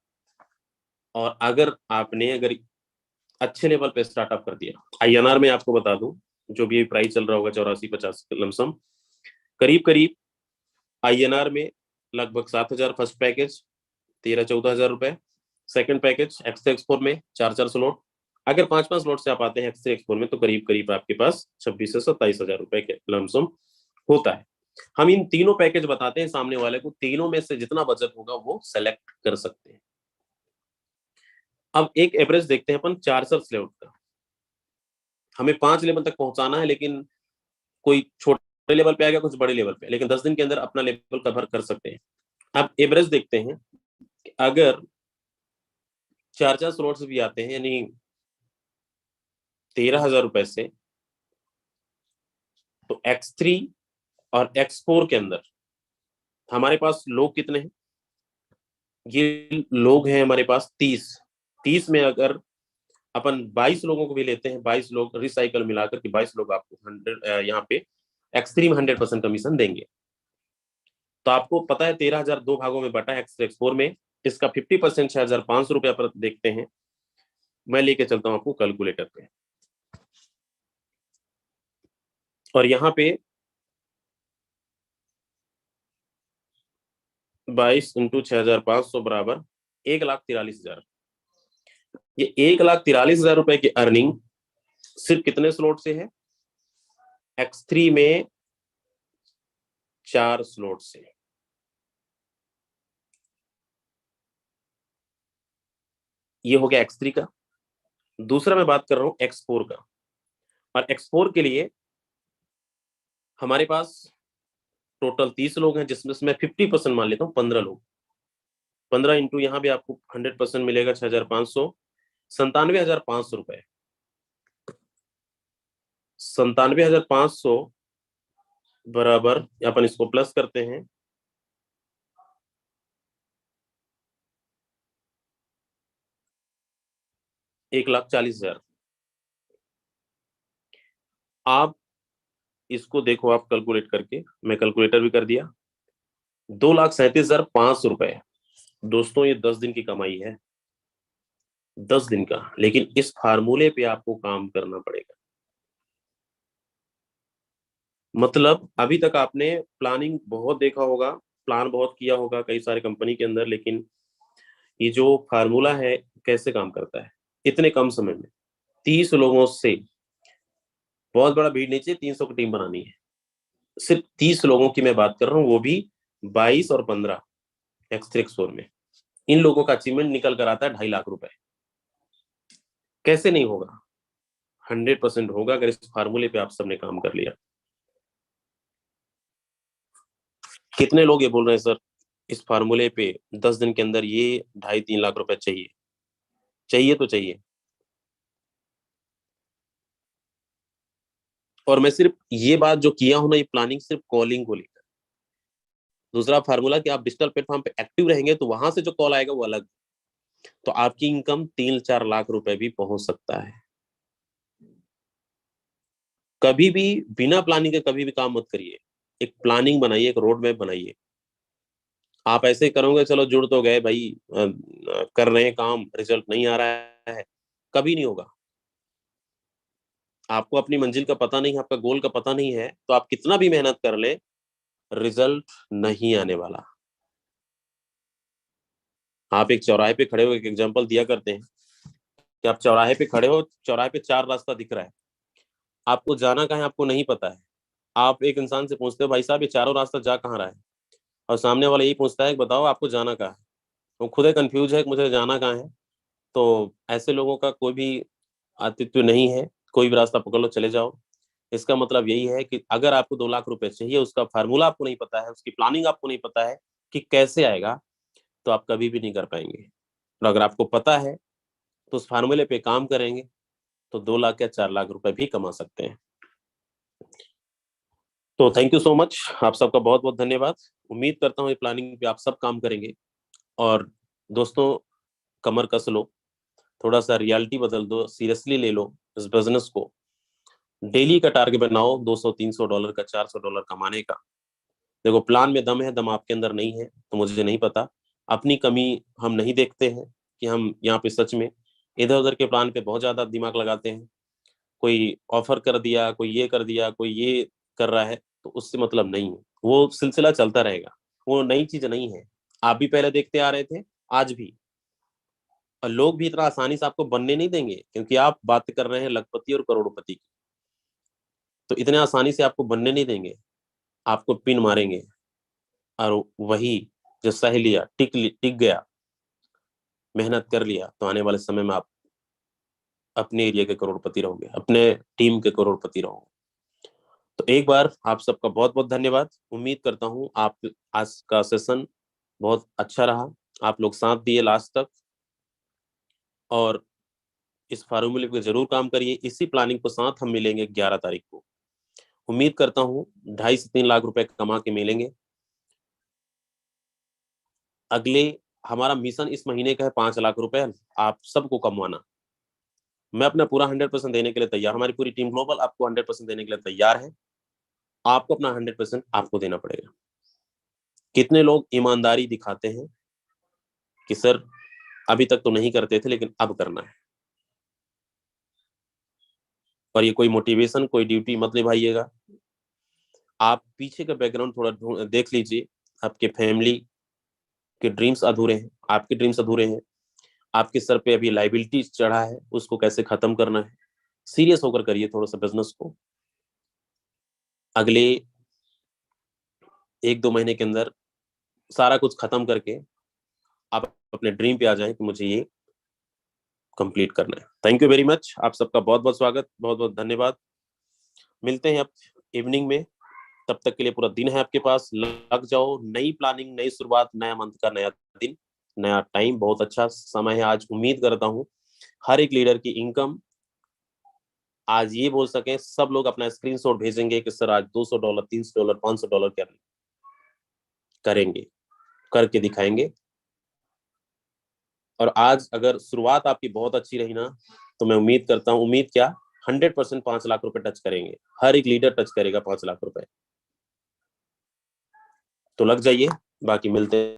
और अगर अच्छे लेवल पे स्टार्टअप कर दिया, INR में आपको बता दूं, जो भी प्राइस चल रहा होगा 84-50 लमसम, करीब करीब INR में लगभग 7,000 फर्स्ट पैकेज, 13-14,000 रुपए सेकंड पैकेज। X4 में 4-4 स्लॉट, अगर 5-5 स्लॉट से आप आते हैं X4 में तो करीब करीब आपके पास 26 से 27,000 रुपए के लमसम होता है। हम इन तीनों पैकेज बताते हैं सामने वाले को, तीनों में से जितना बजट होगा वो सेलेक्ट कर सकते हैं। अब एक एवरेज देखते हैं अपन 4 स्लॉट का। हमें 5 लेवल तक पहुंचाना है, लेकिन कोई छोटे लेवल पे आ गया, कुछ बड़े लेवल पे, लेकिन 10 दिन के अंदर अपना लेवल कवर कर सकते हैं। अब एवरेज देखते हैं कि अगर 4-4 स्लॉट्स भी आते हैं, यानी 13,000 रुपए से, तो X3 और X4 के अंदर हमारे पास लोग कितने हैं, ये लोग हैं हमारे पास 30 में अगर अपन 22 लोगों को भी लेते हैं, 22 लोग रिसाइकल मिलाकर के 22 लोग आपको 100 यहाँ पे X3 में 100% कमीशन देंगे। तो आपको पता है 13,000 दो भागों में बटा है X4 में, इसका 50% 6,500 रुपया पर देखते हैं। मैं लेके चलता हूं आपको कैलकुलेटर पे, और यहाँ पे 22 इंटू 6,500 बराबर 1,43,000। ये 1,43,000 रुपए की अर्निंग सिर्फ कितने स्लॉट से है, X3 में 4 स्लॉट से। ये हो गया X3 का। दूसरा मैं बात कर रहा हूं X4 का, और X4 के लिए हमारे पास टोटल 30 लोग हैं, जिसमें मैं 50% मान लेता हूँ, 15 लोग। 15 इंटू यहाँ भी आपको 100% मिलेगा 6,500, 97,500 रुपए। 97,500 बराबर अपन इसको प्लस करते हैं, 1,40,000। आप इसको देखो आप कैलकुलेट करके, मैं कैलकुलेटर भी कर दिया, 2,37,500 रुपए। दोस्तों ये 10 दिन की कमाई है, 10 दिन का। लेकिन इस फार्मूले पे आपको काम करना पड़ेगा। मतलब अभी तक आपने प्लानिंग बहुत देखा होगा, प्लान बहुत किया होगा कई सारे कंपनी के अंदर, लेकिन ये जो फार्मूला है कैसे काम करता है इतने कम समय में 30 लोगों से, बहुत बड़ा भीड़ नहीं चाहिए, 300 की टीम बनानी है, सिर्फ 30 लोगों की मैं बात कर रहा हूँ, वो भी 22 और 15 X3X4 में। इन लोगों का अचीवमेंट निकल कर आता है 2.5 लाख रुपए। कैसे नहीं होगा? 100% होगा अगर इस फार्मूले पे आप सबने काम कर लिया। कितने लोग ये बोल रहे हैं सर इस फार्मूले पे 10 दिन के अंदर ये 2.5-3 लाख रुपए चाहिए? चाहिए तो चाहिए। और मैं सिर्फ ये बात जो किया हूं ना, ये प्लानिंग सिर्फ कॉलिंग को लेकर। दूसरा फार्मूला कि आप डिजिटल प्लेटफॉर्म पे एक्टिव रहेंगे तो वहां से जो कॉल आएगा वो अलग, तो आपकी इनकम 3-4 लाख रुपए भी पहुंच सकता है। कभी भी बिना प्लानिंग के कभी भी काम मत करिए। एक प्लानिंग बनाइए, एक रोड मैप बनाइए। आप ऐसे करोगे चलो जुड़ तो गए भाई, कर रहे हैं काम, रिजल्ट नहीं आ रहा है, कभी नहीं होगा। आपको अपनी मंजिल का पता नहीं है, आपका गोल का पता नहीं है, तो आप कितना भी मेहनत कर ले, रिजल्ट नहीं आने वाला। आप एक चौराहे पे खड़े हो, एक एग्जांपल दिया करते हैं कि आप चौराहे पे खड़े हो, चौराहे पे 4 रास्ता दिख रहा है, आपको जाना कहाँ है आपको नहीं पता है। आप एक इंसान से पूछते हो भाई साहब ये चारों रास्ता जा कहाँ रहा है, और सामने वाला यही पूछता है बताओ आपको जाना कहाँ है। वो खुद ही कंफ्यूज है कि मुझे जाना कहाँ है। तो ऐसे लोगों का कोई भी अस्तित्व नहीं है, कोई भी रास्ता पकड़ लो चले जाओ। इसका मतलब यही है कि अगर आपको 2 लाख रुपए चाहिए, उसका फार्मूला आपको नहीं पता है, उसकी प्लानिंग आपको नहीं पता है कि कैसे आएगा, तो आप कभी भी नहीं कर पाएंगे। और अगर आपको पता है तो उस फार्मूले पे काम करेंगे तो 2 लाख या 4 लाख रुपए भी कमा सकते हैं। तो थैंक यू सो मच, आप सबका बहुत बहुत धन्यवाद। उम्मीद करता हूँ ये प्लानिंग पे आप सब काम करेंगे। और दोस्तों कमर कस लो, थोड़ा सा रियलिटी बदल दो, सीरियसली ले लो इस बिजनेस को। डेली का टारगेट बनाओ $200-300 का, $400 कमाने का। देखो प्लान में दम है, दम आपके अंदर नहीं है तो मुझे नहीं पता। अपनी कमी हम नहीं देखते हैं कि हम यहाँ पे सच में इधर उधर के प्लान पे बहुत ज्यादा दिमाग लगाते हैं। कोई ऑफर कर दिया, कोई ये कर दिया, कोई ये कर रहा है, तो उससे मतलब नहीं है। वो सिलसिला चलता रहेगा, वो नई चीज नहीं है। आप भी पहले देखते आ रहे थे, आज भी। और लोग भी इतना आसानी से आपको बनने नहीं देंगे, क्योंकि आप बात कर रहे हैं लखपति और करोड़पति की। तो इतने आसानी से आपको बनने नहीं देंगे, आपको पिन मारेंगे। और वही जो सह लिया, टिक गया, मेहनत कर लिया, तो आने वाले समय में आप अपने एरिया के करोड़पति रहोगे, अपने टीम के करोड़पति रहोगे। तो एक बार आप सबका बहुत बहुत धन्यवाद। उम्मीद करता हूँ आप आज का सेशन बहुत अच्छा रहा, आप लोग साथ दिए लास्ट तक। और इस फार्मूले पे जरूर काम करिए। इसी प्लानिंग को साथ हम मिलेंगे 11 तारीख को। उम्मीद करता हूँ 2.5 से 3 लाख रुपए कमा के मिलेंगे। अगले हमारा मिशन इस महीने का है 5 लाख रुपए आप सबको कमवाना। मैं अपना पूरा 100% देने के लिए तैयार, हमारी पूरी टीम ग्लोबल आपको 100% देने के लिए तैयार है। आपको अपना 100% आपको देना पड़ेगा। कितने लोग ईमानदारी दिखाते हैं कि सर अभी तक तो नहीं करते थे लेकिन अब करना है। और ये कोई मोटिवेशन, कोई ड्यूटी मत निभाइएगा। आप पीछे का बैकग्राउंड थोड़ा देख लीजिए। आपके फैमिली के ड्रीम्स अधूरे हैं, आपके ड्रीम्स अधूरे हैं। आपके सर पे अभी लाइबिलिटी चढ़ा है, उसको कैसे खत्म करना है। सीरियस होकर करिए थोड़ा सा बिजनेस को। अगले 1-2 महीने के अंदर सारा कुछ खत्म करके आप अपने ड्रीम पे आ जाएं कि मुझे ये कंप्लीट करना है। थैंक यू वेरी मच, आप सबका बहुत बहुत स्वागत, बहुत बहुत धन्यवाद। मिलते हैं अब इवनिंग में, तब तक के लिए पूरा दिन है आपके पास, लग जाओ। नई प्लानिंग, नई शुरुआत, नया मंथ का नया दिन, नया टाइम, बहुत अच्छा समय है आज। उम्मीद करता हूँ हर एक लीडर की इनकम आज ये बोल सके, सब लोग अपना स्क्रीनशॉट भेजेंगे कि सर आज $200, $300, $500 क्या करेंगे, करके दिखाएंगे। और आज अगर शुरुआत आपकी बहुत अच्छी रही ना, तो मैं उम्मीद करता हूँ, उम्मीद क्या 100% 5 लाख रुपए टच करेंगे, हर एक लीडर टच करेगा 5 लाख रुपए। तो लग जाइए, बाकी मिलते हैं।